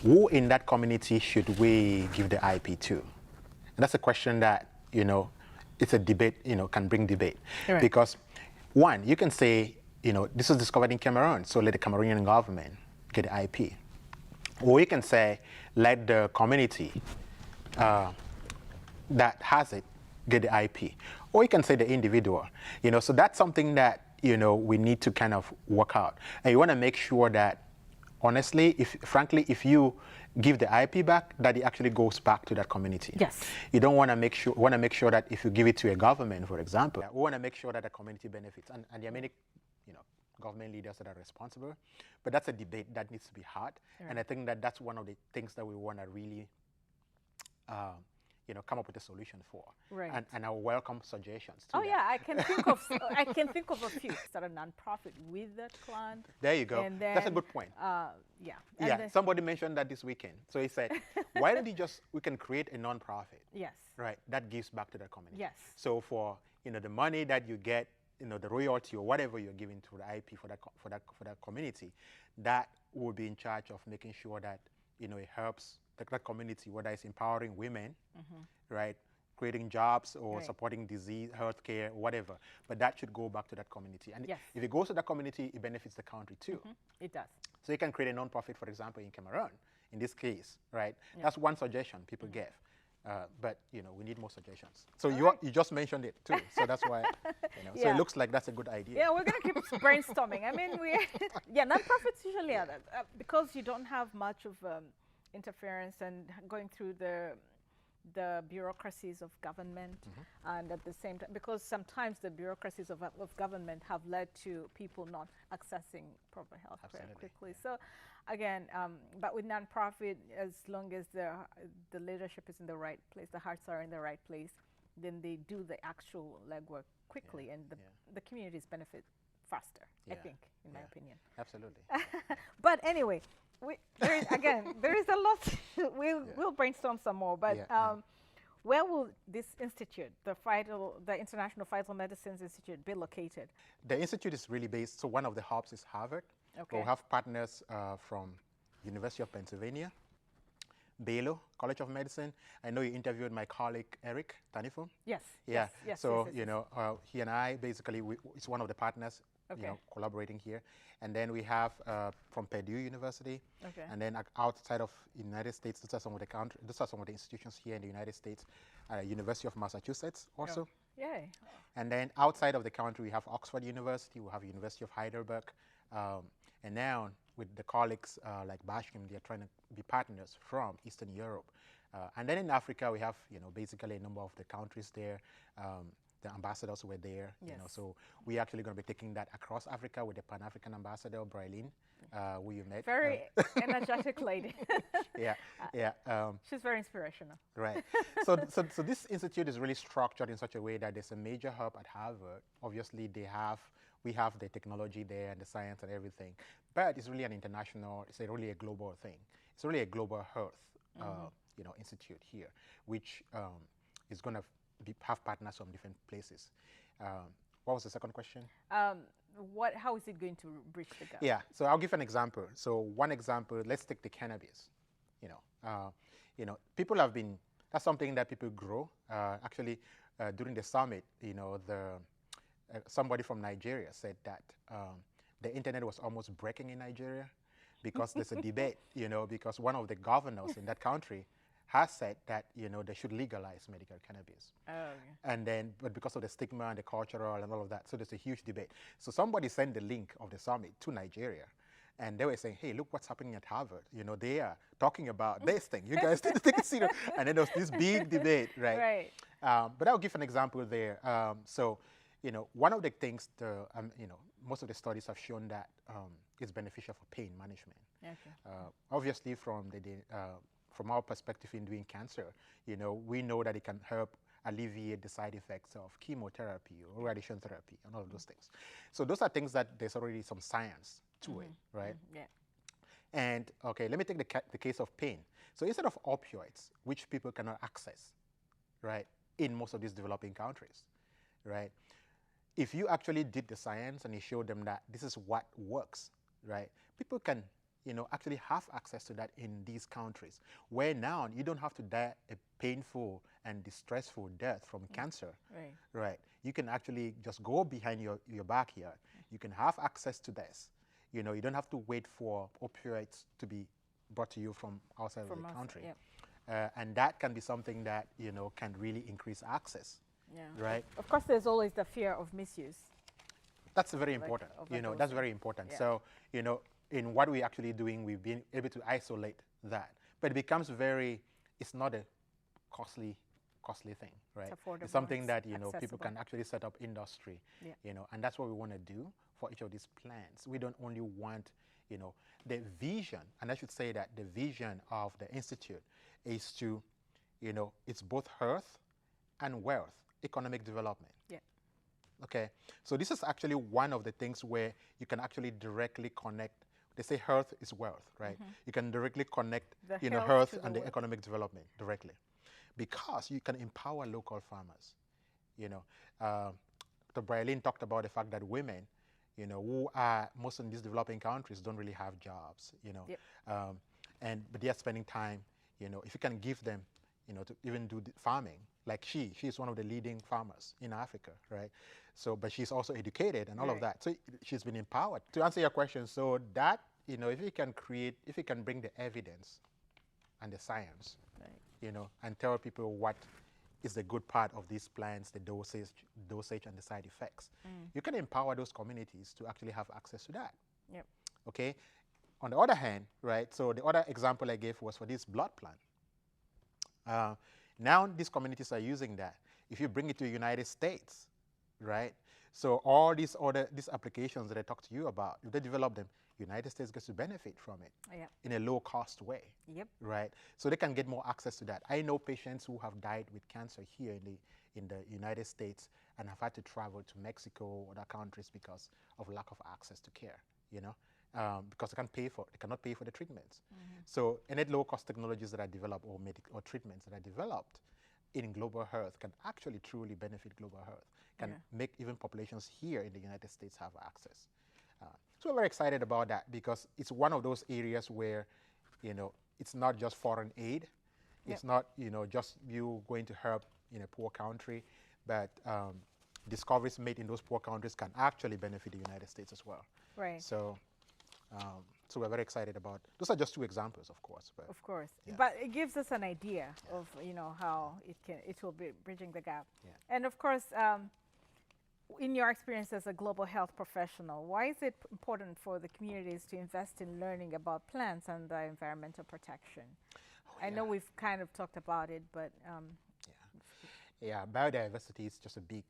Who in that community should we give the IP to? And that's a question that, it's a debate, can bring debate. Right. Because one, you can say, this was discovered in Cameroon, so let the Cameroonian government get the IP. Or you can say, let the community that has it get the IP. Or you can say the individual. So that's something that, we need to kind of work out. And you want to make sure that, honestly, if you give the IP back, that it actually goes back to that community. Yes. You don't want to make sure that if you give it to a government, for example, we want to make sure that the community benefits. And there are many, government leaders that are responsible, but that's a debate that needs to be had. Right. And I think that that's one of the things that we want to really, come up with a solution for. Right. And I welcome suggestions. I can think of a few that are nonprofit with that plant. There you go. And then, that's a good point. Somebody mentioned that this weekend. So he said, why don't we can create a nonprofit? Yes. Right. That gives back to the community. Yes. So for the money that you get, the royalty or whatever you're giving to the IP for that community, that will be in charge of making sure that it helps that community, whether it's empowering women, right, creating jobs or supporting disease, healthcare, whatever. But that should go back to that community. And if it goes to that community, it benefits the country too. It does. So you can create a non-profit, for example, in Cameroon, in this case, right? That's one suggestion people gave. But you know, we need more suggestions. So you just mentioned it too. So that's why, you know, so it looks like that's a good idea. Yeah, we're gonna keep brainstorming. I mean, non-profits usually are that because you don't have much of interference and going through the bureaucracies of government, and at the same time, because sometimes the bureaucracies of government have led to people not accessing proper health care quickly. So again, but with nonprofit, as long as the leadership is in the right place, the hearts are in the right place, then they do the actual legwork quickly, and the communities benefit faster, I think, in my opinion. Absolutely. But anyway, there is a lot. We'll brainstorm some more. But where will this institute, the International Phytomedicines Institute, be located? The institute is really based. So one of the hubs is Harvard. Okay. We'll have partners from University of Pennsylvania, Baylor College of Medicine. I know you interviewed my colleague Eric Tanifum. Yes. Yeah. Yes. So you know, he and I basically it's one of the partners. You know, collaborating here. And then we have from Purdue University. Okay. And then outside of the United States, these are some of the institutions here in the United States. University of Massachusetts also. Yay. And then outside of the country, we have Oxford University, we have University of Heidelberg. And now with the colleagues like Bashim, they're trying to be partners from Eastern Europe. And then in Africa, we have, you know, basically a number of the countries there. The ambassadors were there, you know, so we're actually going to be taking that across Africa with the Pan-African ambassador, Brailin, who you met. Very energetic lady. She's very inspirational. Right. So this institute is really structured in such a way that there's a major hub at Harvard. Obviously, we have the technology there and the science and everything, but it's really an international, it's really a global thing. It's really a global health, you know, institute here, which is going to have partners from different places. What was the second question? How is it going to bridge the gap? Yeah, so I'll give an example. So one example, let's take the cannabis. You know, people have been, that's something that people grow. Actually, during the summit, you know, somebody from Nigeria said that the internet was almost breaking in Nigeria because there's a debate, you know, because one of the governors in that country has said that, you know, they should legalize medical cannabis. And then, but because of the stigma and the cultural and all of that, so there's a huge debate. So somebody sent the link of the summit to Nigeria, and they were saying, hey, look what's happening at Harvard. You know, they are talking about this thing. You guys need to take it serious. And then there was this big debate, right? But I'll give an example there. So, you know, one of the things, you know, most of the studies have shown that it's beneficial for pain management. Obviously, from our perspective in doing cancer, you know, we know that it can help alleviate the side effects of chemotherapy or radiation therapy and all of those things. So those are things that there's already some science to it, right? And okay, let me take the case of pain. So instead of opioids, which people cannot access, right, in most of these developing countries, right? If you actually did the science and you showed them that this is what works, right, people can, you know, actually have access to that in these countries, where now you don't have to die a painful and distressful death from cancer, right? You can actually just go behind your backyard. You can have access to this. You know, you don't have to wait for opioids to be brought to you from outside of the country. And that can be something that, you know, can really increase access, right? Of course, there's always the fear of misuse. That's very important. You know, that's very important. So, you know, in what we're actually doing, we've been able to isolate that. But it becomes it's not a costly thing, right? It's something that, you know, people can actually set up industry, you know, and that's what we want to do for each of these plans. We don't only want, you know, the vision, and I should say that the vision of the Institute is to, you know, it's both health and wealth, economic development. Okay, so this is actually one of the things where you can actually directly connect. They say health is wealth, right? You can directly connect, you know, health and the economic development directly, because you can empower local farmers. You know, Dr. Brailin talked about the fact that women, you know, who are most in these developing countries don't really have jobs, you know, but they are spending time, if you can give them, to even do the farming, like she's one of the leading farmers in Africa, right? So, but she's also educated and all of that. So she's been empowered. To answer your question, so that, if you can bring the evidence and the science, and tell people what is the good part of these plants, the dosage and the side effects, you can empower those communities to actually have access to that. Yep. Okay. On the other hand, right, so the other example I gave was for this blood plant. Now these communities are using that. If you bring it to the United States, right, so all these applications that I talked to you about, if they develop them, United States gets to benefit from it in a low-cost way, right? So they can get more access to that. I know patients who have died with cancer here in the United States and have had to travel to Mexico or other countries because of lack of access to care, because they cannot pay for the treatments. So any low-cost technologies that are developed or treatments that are developed in global health can actually truly benefit global health, can make even populations here in the United States have access. So we're very excited about that because it's one of those areas where, it's not just foreign aid. It's not, just you going to help in a poor country, but discoveries made in those poor countries can actually benefit the United States as well. Right. So we're very excited about. Those are just two examples, of course. But of course, but it gives us an idea of how it will be bridging the gap. And of course, in your experience as a global health professional, why is it important for the communities to invest in learning about plants and the environmental protection? I know we've kind of talked about it, but biodiversity is just a big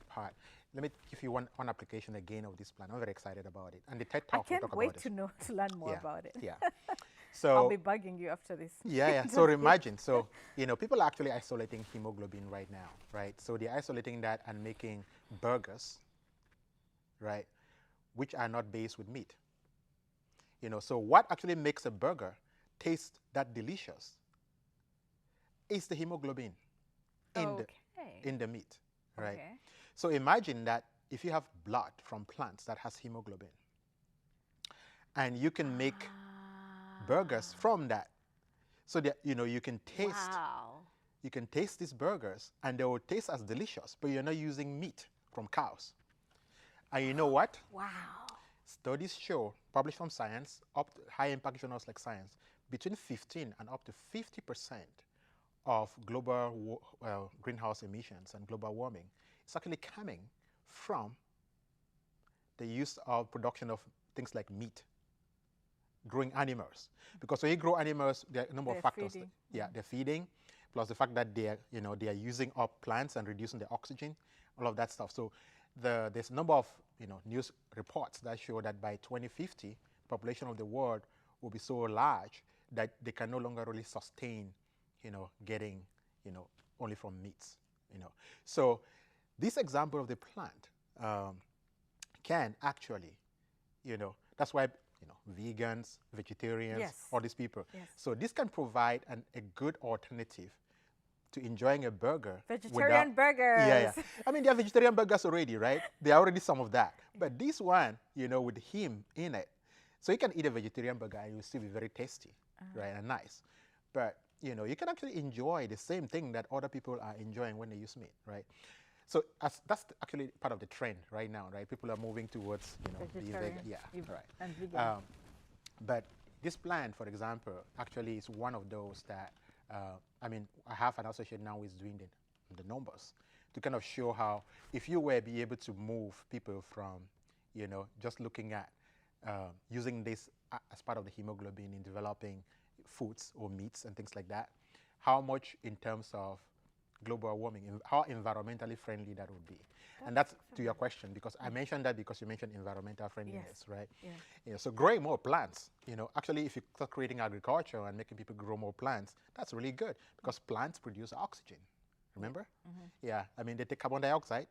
part. Let me give you one application again of this plant. I'm very excited about it. And the TED Talk will talk about it. I can't wait to learn more about it. So I'll be bugging you after this. So imagine, people are actually isolating hemoglobin right now, right? So they're isolating that and making burgers, right, which are not based with meat. So what actually makes a burger taste that delicious is the hemoglobin in the meat, right? So imagine that if you have blood from plants that has hemoglobin, and you can make burgers from that, so that you can taste these burgers and they will taste as delicious, but you're not using meat from cows. And you know what? Studies show, published from Science, up to high impact journals like Science, between 15 and up to 50% of global greenhouse emissions and global warming is actually coming from the use of production of things like meat, growing animals. Because when you grow animals, there are a number of factors. They're feeding, plus the fact that they are using up plants and reducing the oxygen, all of that stuff. So there's a number of news reports that show that by 2050, population of the world will be so large that they can no longer really sustain, getting, only from meats, So this example of the plant can actually, that's why vegans, vegetarians, all these people. So this can provide a good alternative to enjoying a burger. Vegetarian burgers. I mean, there are vegetarian burgers already, right? There are already some of that. But this one, with him in it, so you can eat a vegetarian burger and it will still be very tasty, right, and nice. But, you can actually enjoy the same thing that other people are enjoying when they use meat, right? So that's actually part of the trend right now, right? People are moving towards, vegetarian, and vegan. But this plant, for example, actually is one of those that, I have an associate now who is doing the numbers to kind of show how if you were be able to move people from, just looking at using this as part of the hemoglobin in developing foods or meats and things like that, how much in terms of global warming, how environmentally friendly that would be. And that's to your question, because I mentioned that because you mentioned environmental friendliness, right? So growing more plants, actually if you start creating agriculture and making people grow more plants, that's really good because plants produce oxygen, remember? They take carbon dioxide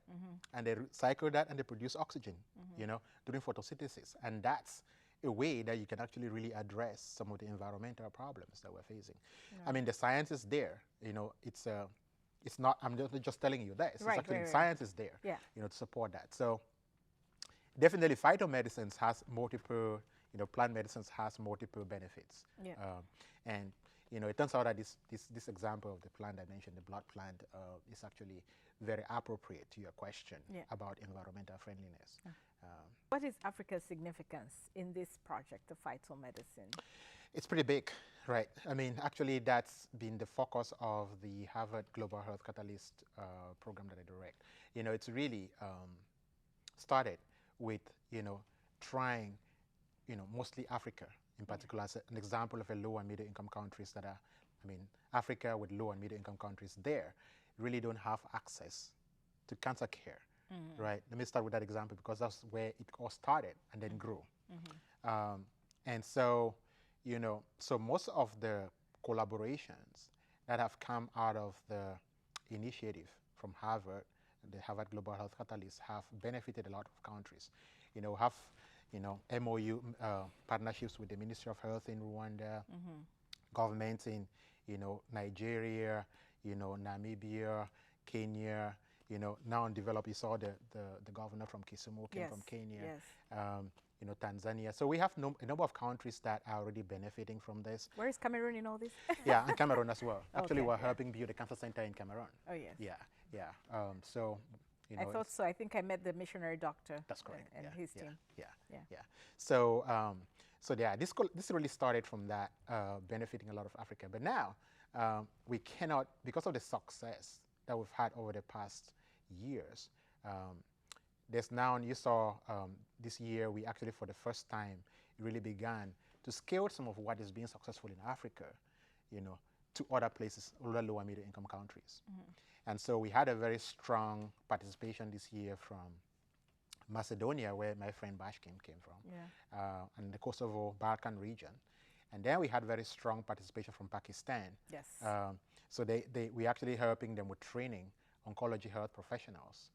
and they recycle that and they produce oxygen, during photosynthesis. And that's a way that you can actually really address some of the environmental problems that we're facing. The science is there, it's not, I'm just telling you that. Science is there, to support that. So definitely phytomedicines has multiple, plant medicines has multiple benefits. And, it turns out that this example of the plant I mentioned, the blood plant, is actually very appropriate to your question about environmental friendliness. What is Africa's significance in this project of phytomedicine? It's pretty big, right? I mean, actually, that's been the focus of the Harvard Global Health Catalyst program that I direct. It's really started with, trying, mostly Africa in particular as an example of a low and middle income countries that are, Africa with low and middle income countries there really don't have access to cancer care, right? Let me start with that example because that's where it all started and then grew. And so, so most of the collaborations that have come out of the initiative from Harvard, the Harvard Global Health Catalyst, have benefited a lot of countries. Have MOU partnerships with the Ministry of Health in Rwanda, governments in Nigeria, Namibia, Kenya. Now in develop, you saw the governor from Kisumu came from Kenya. Tanzania. So we have a number of countries that are already benefiting from this. Where is Cameroon in all this? Yeah, and Cameroon as well. Actually, we're helping build a cancer center in Cameroon. Oh, yes. Yeah. So, I thought so. I think I met the missionary doctor. That's correct. And his team. Yeah. So, this really started from that, benefiting a lot of Africa. But now, we cannot, because of the success that we've had over the past years, there's now, you saw this year, we actually for the first time really began to scale some of what is being successful in Africa, to other places, other low and middle income countries. And so we had a very strong participation this year from Macedonia, where my friend Bashkim came from, and the Kosovo Balkan region. And then we had very strong participation from Pakistan. Yes. So we actually helping them with training oncology health professionals.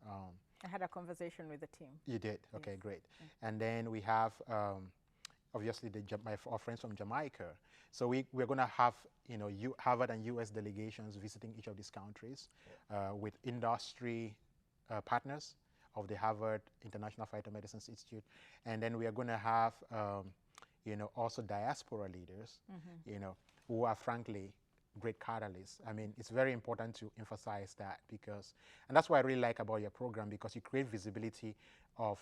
I had a conversation with the team. You did? Okay, great. And then we have, obviously, our friends from Jamaica. So we're going to have, Harvard and US delegations visiting each of these countries with industry partners of the Harvard International Phytomedicines Institute. And then we are going to have, also diaspora leaders, who are frankly great catalysts. It's very important to emphasize that because, and that's what I really like about your program, because you create visibility of,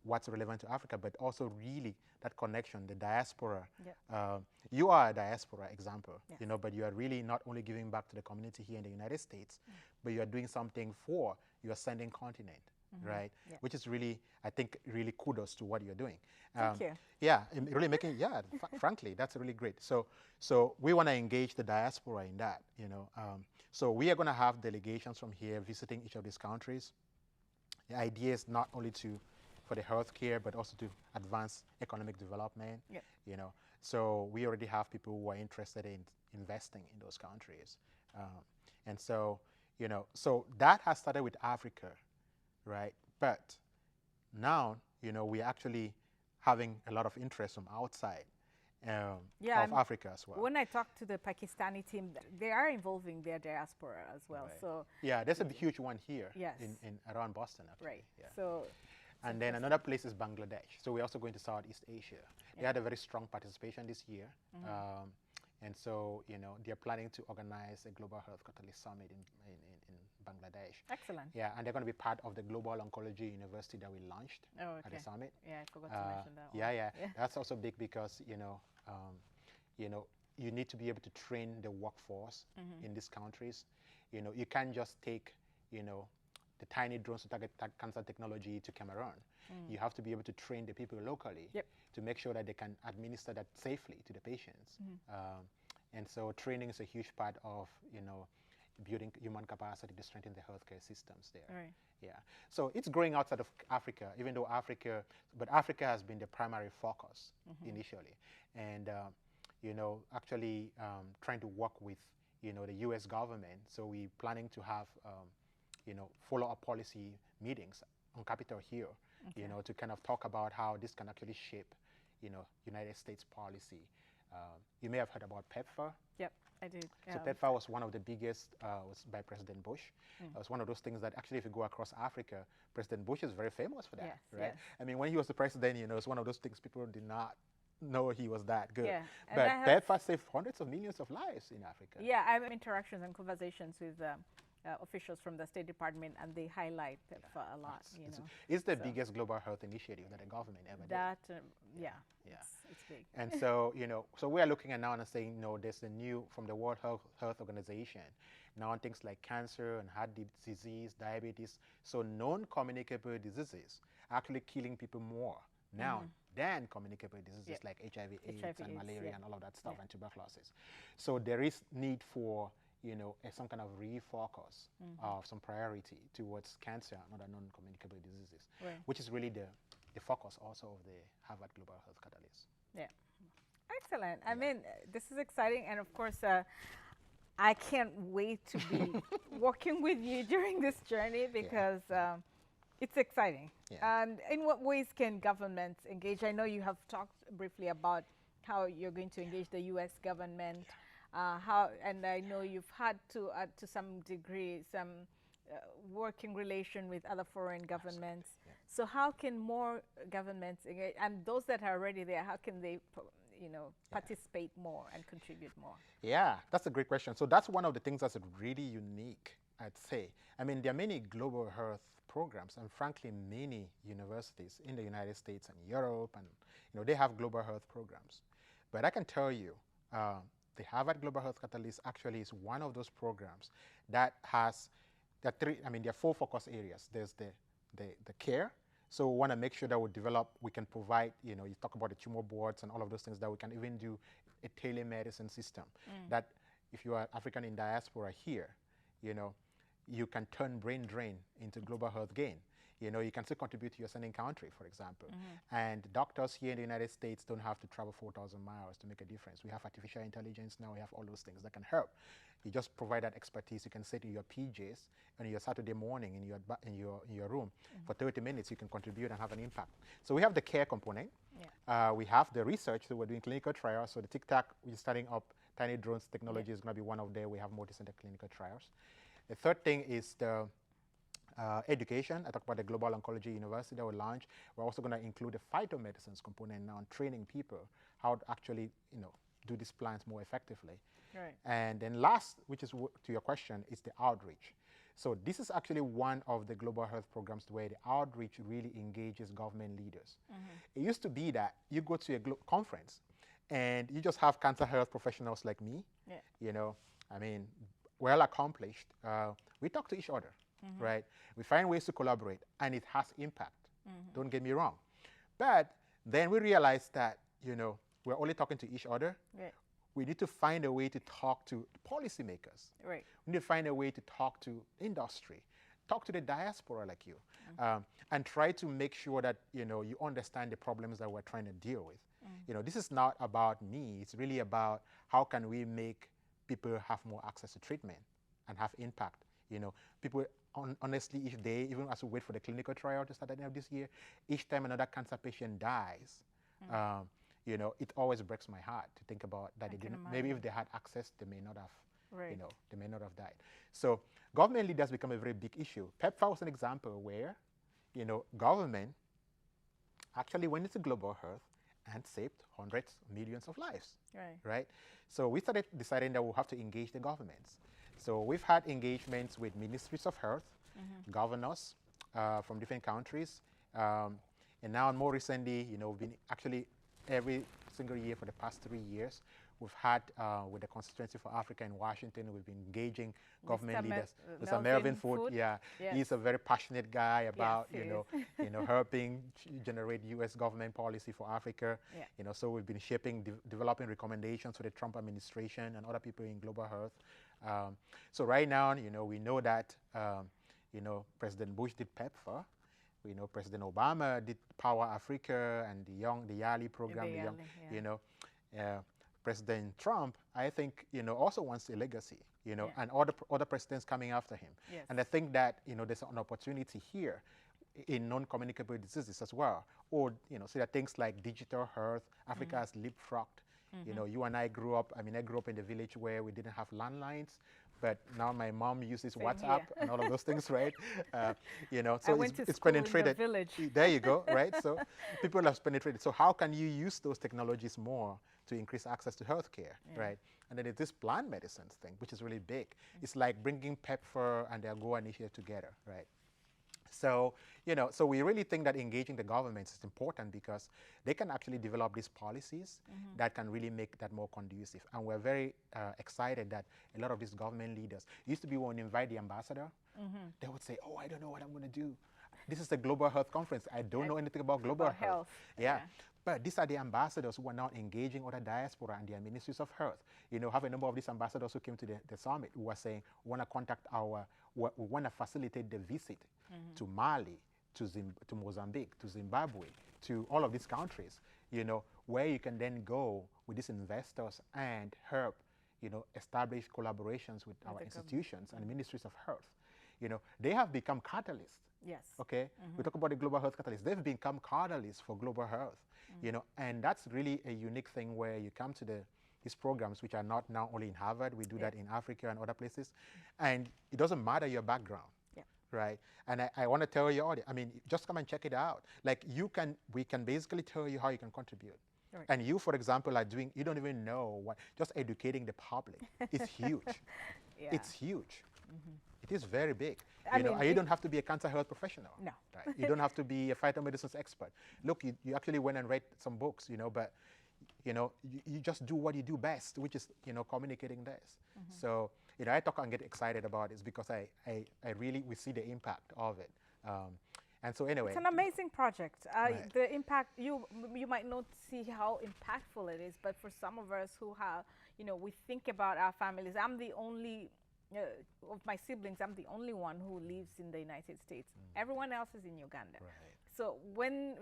what's relevant to Africa, but also really that connection, the diaspora. You are a diaspora example, but you are really not only giving back to the community here in the United States, but you are doing something for your ascending continent. Right, which is really, I think, really kudos to what you're doing. Thank you. Yeah, really making, frankly, that's really great. So we want to engage the diaspora in that, So we are going to have delegations from here visiting each of these countries. The idea is not only for the healthcare, but also to advance economic development. So we already have people who are interested in investing in those countries, and so so that has started with Africa. Right, but now we're actually having a lot of interest from outside of Africa as well. When I talk to the Pakistani team, they are involving their diaspora as well. Right. So there's a huge one here in around Boston. Actually. Right. So. And then another place is Bangladesh. So we're also going to Southeast Asia. They had a very strong participation this year. And so, they're planning to organize a Global Health Catalyst Summit in Bangladesh. Excellent. Yeah, and they're going to be part of the Global Oncology University that we launched at the summit. Yeah, I forgot to mention that one. Yeah. That's also big because, you need to be able to train the workforce in these countries. You can't just take, the tiny drones to target cancer technology to Cameroon. You have to be able to train the people locally to make sure that they can administer that safely to the patients. And so training is a huge part of, building human capacity to strengthen the healthcare systems there. Right. Yeah. So it's growing outside of Africa, even though Africa has been the primary focus initially. And, actually trying to work with, the U.S. government. So we're planning to have, follow-up policy meetings on Capitol Hill, to kind of talk about how this can actually shape, United States policy. You may have heard about PEPFAR. Yep, I did. So PEPFAR was one of the biggest, was by President Bush. It was one of those things that actually, if you go across Africa, President Bush is very famous for that, right? Yes. When he was the president, it's one of those things people did not know he was that good. Yeah, and But I have PEPFAR saved hundreds of millions of lives in Africa. yeah, I have interactions and conversations with officials from the State Department, and they highlight PEPFAR a lot. It's the So biggest global health initiative that a government ever did. that yeah, Yeah. it's big. And so, so we are looking at now and saying, no, there's a new, from the World Health Organization, now things like cancer and heart disease, diabetes, so non-communicable diseases are actually killing people more now than communicable diseases like HIV, AIDS, and malaria and all of that stuff, and tuberculosis. So there is need for, some kind of refocus of some priority towards cancer and other non-communicable diseases, which is really the focus also of the Harvard Global Health Catalyst. Yeah. Excellent. I mean, this is exciting. And of course, I can't wait to be working with you during this journey because it's exciting. And in what ways can governments engage? I know you have talked briefly about how you're going to engage the U.S. government, and I know you've had to some degree, some working relation with other foreign governments. So how can more governments engage, and those that are already there, how can they participate more and contribute more? Yeah, that's a great question. So that's one of the things that's really unique, I'd say. I mean, there are many global health programs, and frankly, many universities in the United States and Europe, and they have global health programs. But I can tell you, the Harvard Global Health Catalyst actually is one of those programs that has there are 4 focus areas. There's the care. So we want to make sure that we can provide, you talk about the tumor boards and all of those things, that we can even do a telemedicine system that if you are African in diaspora here, you can turn brain drain into global health gain. You can still contribute to your sending country, for example. And doctors here in the United States don't have to travel 4,000 miles to make a difference. We have artificial intelligence now. We have all those things that can help. You just provide that expertise. You can sit in your PJs on your Saturday morning in your room for 30 minutes. You can contribute and have an impact. So we have the care component. We have the research. So we're doing clinical trials. So the Tic-Tac, we're starting up tiny drones technology is going to be one of them. We have multi-center clinical trials. The third thing is the education. I talked about the Global Oncology University that will launch. We're also going to include the phytomedicines component now, and training people how to actually, do these plants more effectively. Right. And then last, which is to your question, is the outreach. So this is actually one of the global health programs where the outreach really engages government leaders. It used to be that you go to a conference and you just have cancer health professionals like me, well accomplished. We talk to each other. Right? We find ways to collaborate, and it has impact. Don't get me wrong. But then we realize that, we're only talking to each other. We need to find a way to talk to policymakers. We need to find a way to talk to industry, talk to the diaspora like you, and try to make sure that, you understand the problems that we're trying to deal with. This is not about me. It's really about how can we make people have more access to treatment and have impact. People, honestly, each day, even as we wait for the clinical trial to start at the end of this year, each time another cancer patient dies, it always breaks my heart to think about that. They didn't, maybe if they had access, they may not have, they may not have died. So government leaders become a very big issue. PEPFAR was an example where, government actually went into global health and saved hundreds of millions of lives. Right? So we started deciding that we'll have to engage the governments. So we've had engagements with ministries of health, governors from different countries, and now more recently, we've been actually every single year for the past 3 years, we've had with the Constituency for Africa in Washington, we've been engaging government leaders. Mr. Melvin Foot, he's a very passionate guy about helping generate U.S. government policy for Africa. So we've been developing recommendations for the Trump administration and other people in global health. So right now, we know that President Bush did PEPFAR. We know President Obama did Power Africa and the YALI program. President Trump, I think, also wants a legacy, and other presidents coming after him. And I think that, there's an opportunity here in non-communicable diseases as well. Or, so that things like digital health, Africa has leapfrogged. You and I grew up, I grew up in the village where we didn't have landlines, but now my mom uses Same WhatsApp here. and all of those things, right? So I went to it's school in the penetrated. village. There you go, right? So people have penetrated. So how can you use those technologies more to increase access to healthcare, right? And then it's this plant medicines thing, which is really big. It's like bringing pepper and the Agua initiative together, right? So, so we really think that engaging the governments is important because they can actually develop these policies that can really make that more conducive. And we're very excited that a lot of these government leaders, it used to be when you invite the ambassador, they would say, oh, I don't know what I'm going to do. This is a global health conference. I don't know anything about global health. Yeah. But these are the ambassadors who are now engaging other diaspora and their ministries of health. Have a number of these ambassadors who came to the summit who are saying, we want to contact we want to facilitate the visit to Mali, to Mozambique, to Zimbabwe, to all of these countries, where you can then go with these investors and help, establish collaborations with our institutions and ministries of health. They have become catalysts. Yes. Okay. We talk about the global health catalysts. They've become catalysts for global health. And that's really a unique thing where you come to these programs, which are not now only in Harvard. We do that in Africa and other places, and it doesn't matter your background. Right. And I want to tell you all, just come and check it out. Like we can basically tell you how you can contribute. Right. And you, for example, are doing, you don't even know what, just educating the public is huge. It's huge. It is very big. You don't have to be a cancer health professional. No. Right? You don't have to be a phytomedicines expert. Look, you actually went and read some books, but you just do what you do best, which is, communicating this. So, I talk and get excited about this because we see the impact of it. And so anyway. It's an amazing project. The impact, you might not see how impactful it is, but for some of us who have, we think about our families. I'm the only, of my siblings, I'm the only one who lives in the United States. Everyone else is in Uganda. Right. So when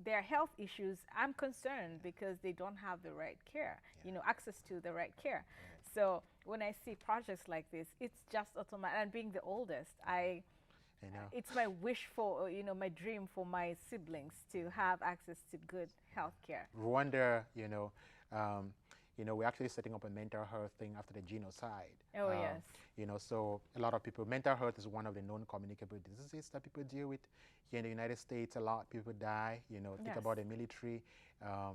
there are health issues, I'm concerned because they don't have the right care, access to the right care. Right. So when I see projects like this, it's just automatic. And being the oldest, it's my wish for, my dream for my siblings to have access to good health care. Rwanda, we're actually setting up a mental health thing after the genocide. Oh, yes. So a lot of people, mental health is one of the known communicable diseases that people deal with. Here in the United States, a lot of people die. Think about the military. I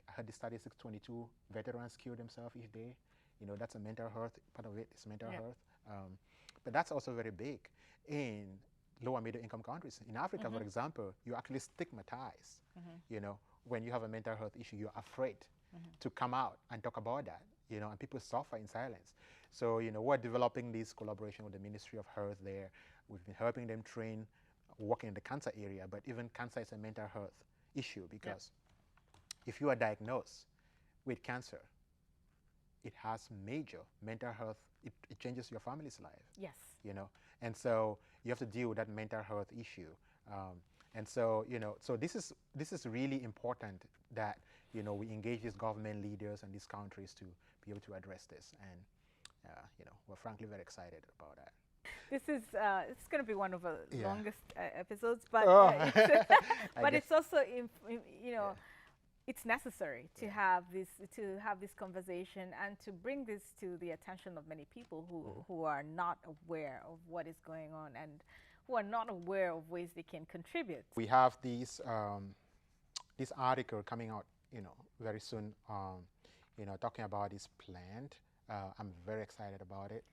heard the statistics, 22 veterans kill themselves each day. That's a mental health, part of it is mental health. But that's also very big in low and middle income countries. In Africa, for example, you're actually stigmatized. When you have a mental health issue, you're afraid to come out and talk about that, and people suffer in silence. So, we're developing this collaboration with the Ministry of Health there. We've been helping them train, working in the cancer area, but even cancer is a mental health issue because if you are diagnosed with cancer, it has major mental health, it changes your family's life. Yes. And so you have to deal with that mental health issue. And so, so this is really important that, we engage these government leaders and these countries to be able to address this. And, we're frankly very excited about that. This is it's going to be one of the longest episodes, but but it's also it's necessary to have this conversation and to bring this to the attention of many people who are not aware of what is going on and who are not aware of ways they can contribute. We have this article coming out, very soon, talking about this plant. I'm very excited about it.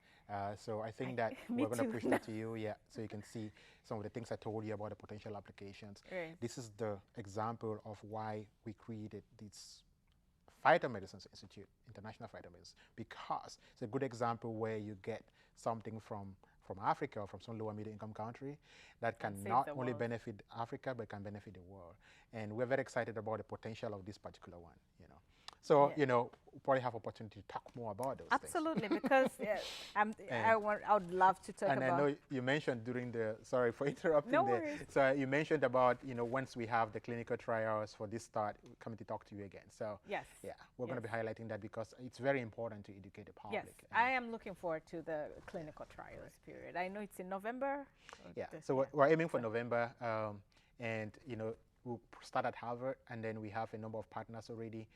So I think that we're going to push that to you, so you can see some of the things I told you about the potential applications. Right. This is the example of why we created this Phytomedicines Institute, International Phytomedicines, because it's a good example where you get something from Africa or from some lower middle income country that can not only benefit Africa, but can benefit the world. And we're very excited about the potential of this particular one, So, we'll probably have opportunity to talk more about those Absolutely, things. Because I would love to talk about. And I know you mentioned during sorry for interrupting. No worries. So you mentioned about, once we have the clinical trials for this start, coming to talk to you again. So yes. Yeah, we're going to be highlighting that because it's very important to educate the public. Yes, I am looking forward to the clinical trials period. I know it's in November. Yeah, so we're aiming for November, and we'll start at Harvard, and then we have a number of partners already.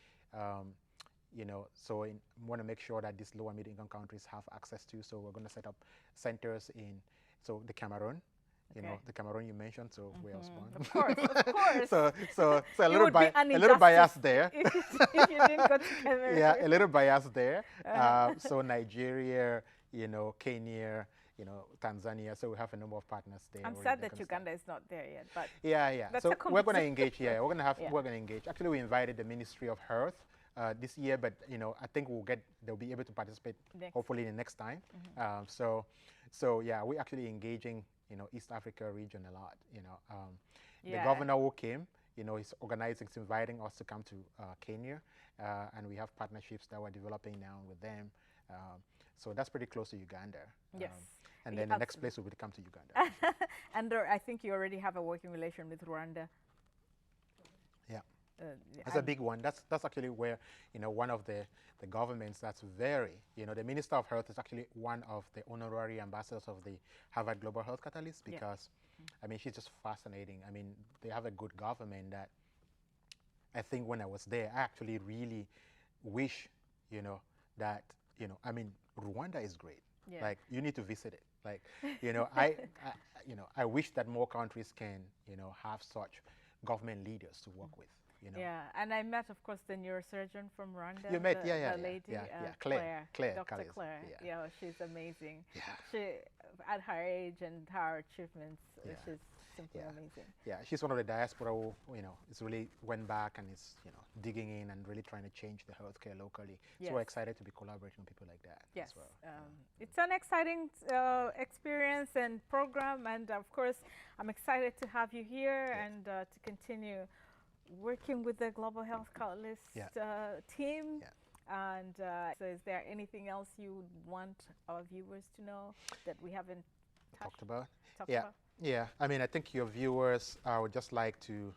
so we want to make sure that these low and middle income countries have access to. So we're going to set up centers in, so the Cameroon, the Cameroon you mentioned, so where I was born. Of course. so a It would be an little bias there. if you didn't go to Cameroon. Yeah, a little bias there. So Nigeria, Kenya, Tanzania. So we have a number of partners there. I'm sad that Uganda is not there yet, but yeah. That's So a we're going to engage. Yeah, we're Yeah. going to engage. Actually, we invited the Ministry of Health this year, but I think they'll be able to participate hopefully the next time. So yeah, we're actually engaging East Africa region a lot. The governor who came, he's organizing, he's inviting us to come to Kenya, and we have partnerships that we're developing now with them. So that's pretty close to Uganda. Yes. And then the next place will be to come to Uganda. And I think you already have a working relation with Rwanda. Yeah. That's a big one. That's actually where, one of the governments that's very, the Minister of Health is actually one of the honorary ambassadors of the Harvard Global Health Catalyst because, I mean, she's just fascinating. I mean, they have a good government that I think when I was there, I actually really wish, that, I mean, Rwanda is great. Yeah. Like, you need to visit it. Like, I wish that more countries can, have such government leaders to work with. Yeah, and I met, of course, the neurosurgeon from Rwanda. You met, the lady, Claire, Dr. Callis. Claire. Yeah, she's amazing. Yeah. She, at her age and her achievements, she's simply Yeah. amazing. Yeah, she's one of the diaspora who, is really went back and is, digging in and really trying to change the healthcare locally. Yes. So we're excited to be collaborating with people like that Yes, as well. it's an exciting experience and program, and of course, I'm excited to have you here and to continue working with the Global Health Catalyst team. Yeah. And so is there anything else you want our viewers to know that we haven't Talked about? talked Yeah. about? Yeah, I mean, I think your viewers, I would just like to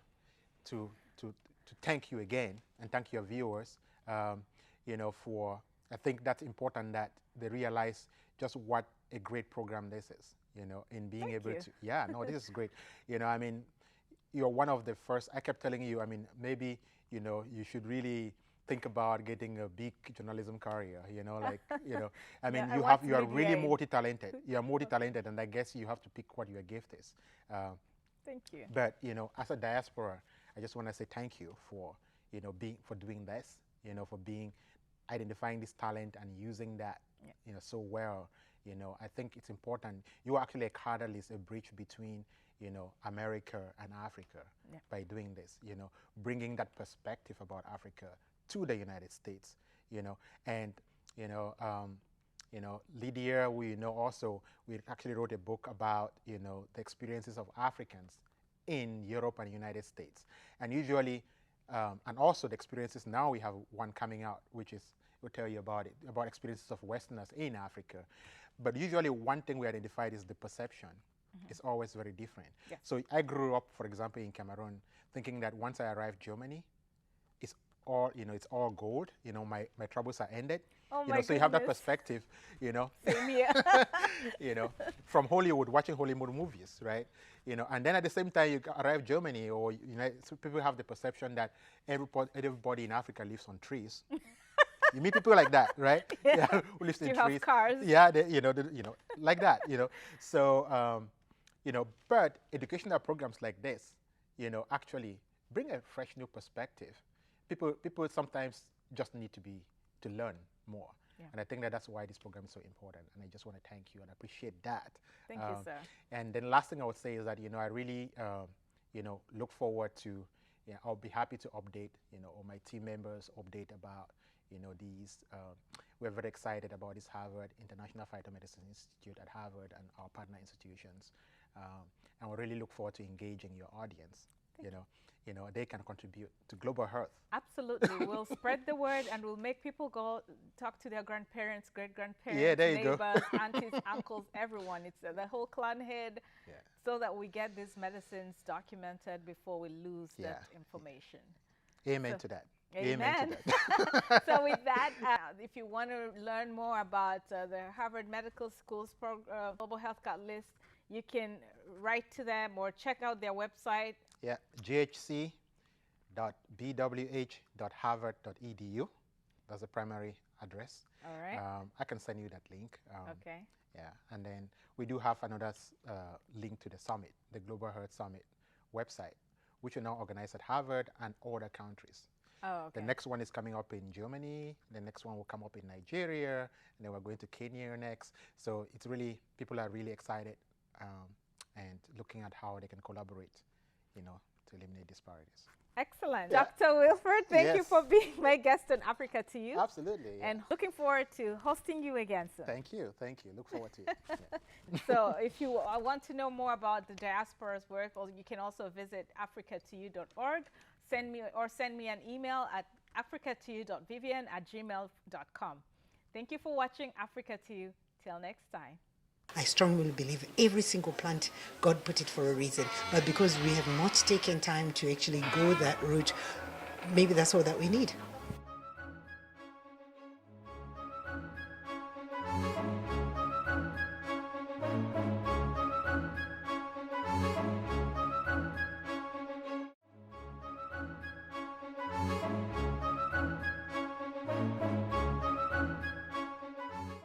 thank you again and thank your viewers, for, I think that's important that they realize just what a great program this is, in being Thank able you. to, no, this is great. I mean, you're one of the first, I kept telling you, I mean, maybe, you should really think about getting a big journalism career, I mean, Yeah, you are really media. multi-talented. You are multi-talented, and I guess you have to pick what your gift is. Thank you. But, as a diaspora, I just want to say thank you for, for doing this, for identifying this talent and using that, so well. I think it's important. You are actually a catalyst, a bridge between, America and Africa by doing this, bringing that perspective about Africa to the United States, and, Lydia, we actually wrote a book about, the experiences of Africans in Europe and United States. And usually, and also the experiences, now we have one coming out, which is, we'll tell you about it, about experiences of Westerners in Africa. But usually one thing we identified is the perception. It's always very different. Yeah. So I grew up, for example, in Cameroon, thinking that once I arrived Germany, it's all, it's all gold. My troubles are ended. Oh my so you have that goodness. perspective, Same here. from Hollywood, watching Hollywood movies, right? And then at the same time, you arrive Germany, or so people have the perception that everybody in Africa lives on trees. You meet people like that, right? Yeah. Who lives in You trees. have cars. Yeah, like that, So, but educational programs like this, actually bring a fresh new perspective. People sometimes just need to learn more. Yeah. And I think that's why this program is so important. And I just want to thank you and appreciate that. Thank you, sir. And then last thing I would say is that, I really, look forward to, I'll be happy to update, all my team members update about, these, we're very excited about this Harvard International Phytomedicine Institute at Harvard and our partner institutions. And we really look forward to engaging your audience. They can contribute to global health. Absolutely. We'll spread the word and we'll make people go talk to their grandparents, great-grandparents, Yeah, there you neighbors, go. aunties, uncles, everyone. It's the whole clan head, so that we get these medicines documented before we lose that information. Amen to that. Amen. To that. So with that, if you want to learn more about the Harvard Medical School's Global Health Catalyst, you can write to them or check out their website. Yeah, ghc.bwh.harvard.edu. That's the primary address. All right. I can send you that link. Okay. Yeah, and then we do have another link to the summit, the Global Health Summit website, which are now organized at Harvard and other countries. Oh, okay. The next one is coming up in Germany. The next one will come up in Nigeria, and then we're going to Kenya next. So it's really, people are really excited and looking at how they can collaborate, you know, to eliminate disparities. Excellent. Yeah. Dr. Wilfred, thank you Yes. for being my guest on Africa to You. Absolutely. Yeah. And looking forward to hosting you again soon. Thank you. Thank you. Look forward to it. Yeah. So if you want to know more about the diaspora's work, you can also visit africatoyou.org. Send me an email at africatoyou.vivian@gmail.com. Thank you for watching Africa to You. Till next time. I strongly believe every single plant, God put it for a reason. But because we have not taken time to actually go that route, maybe that's all that we need.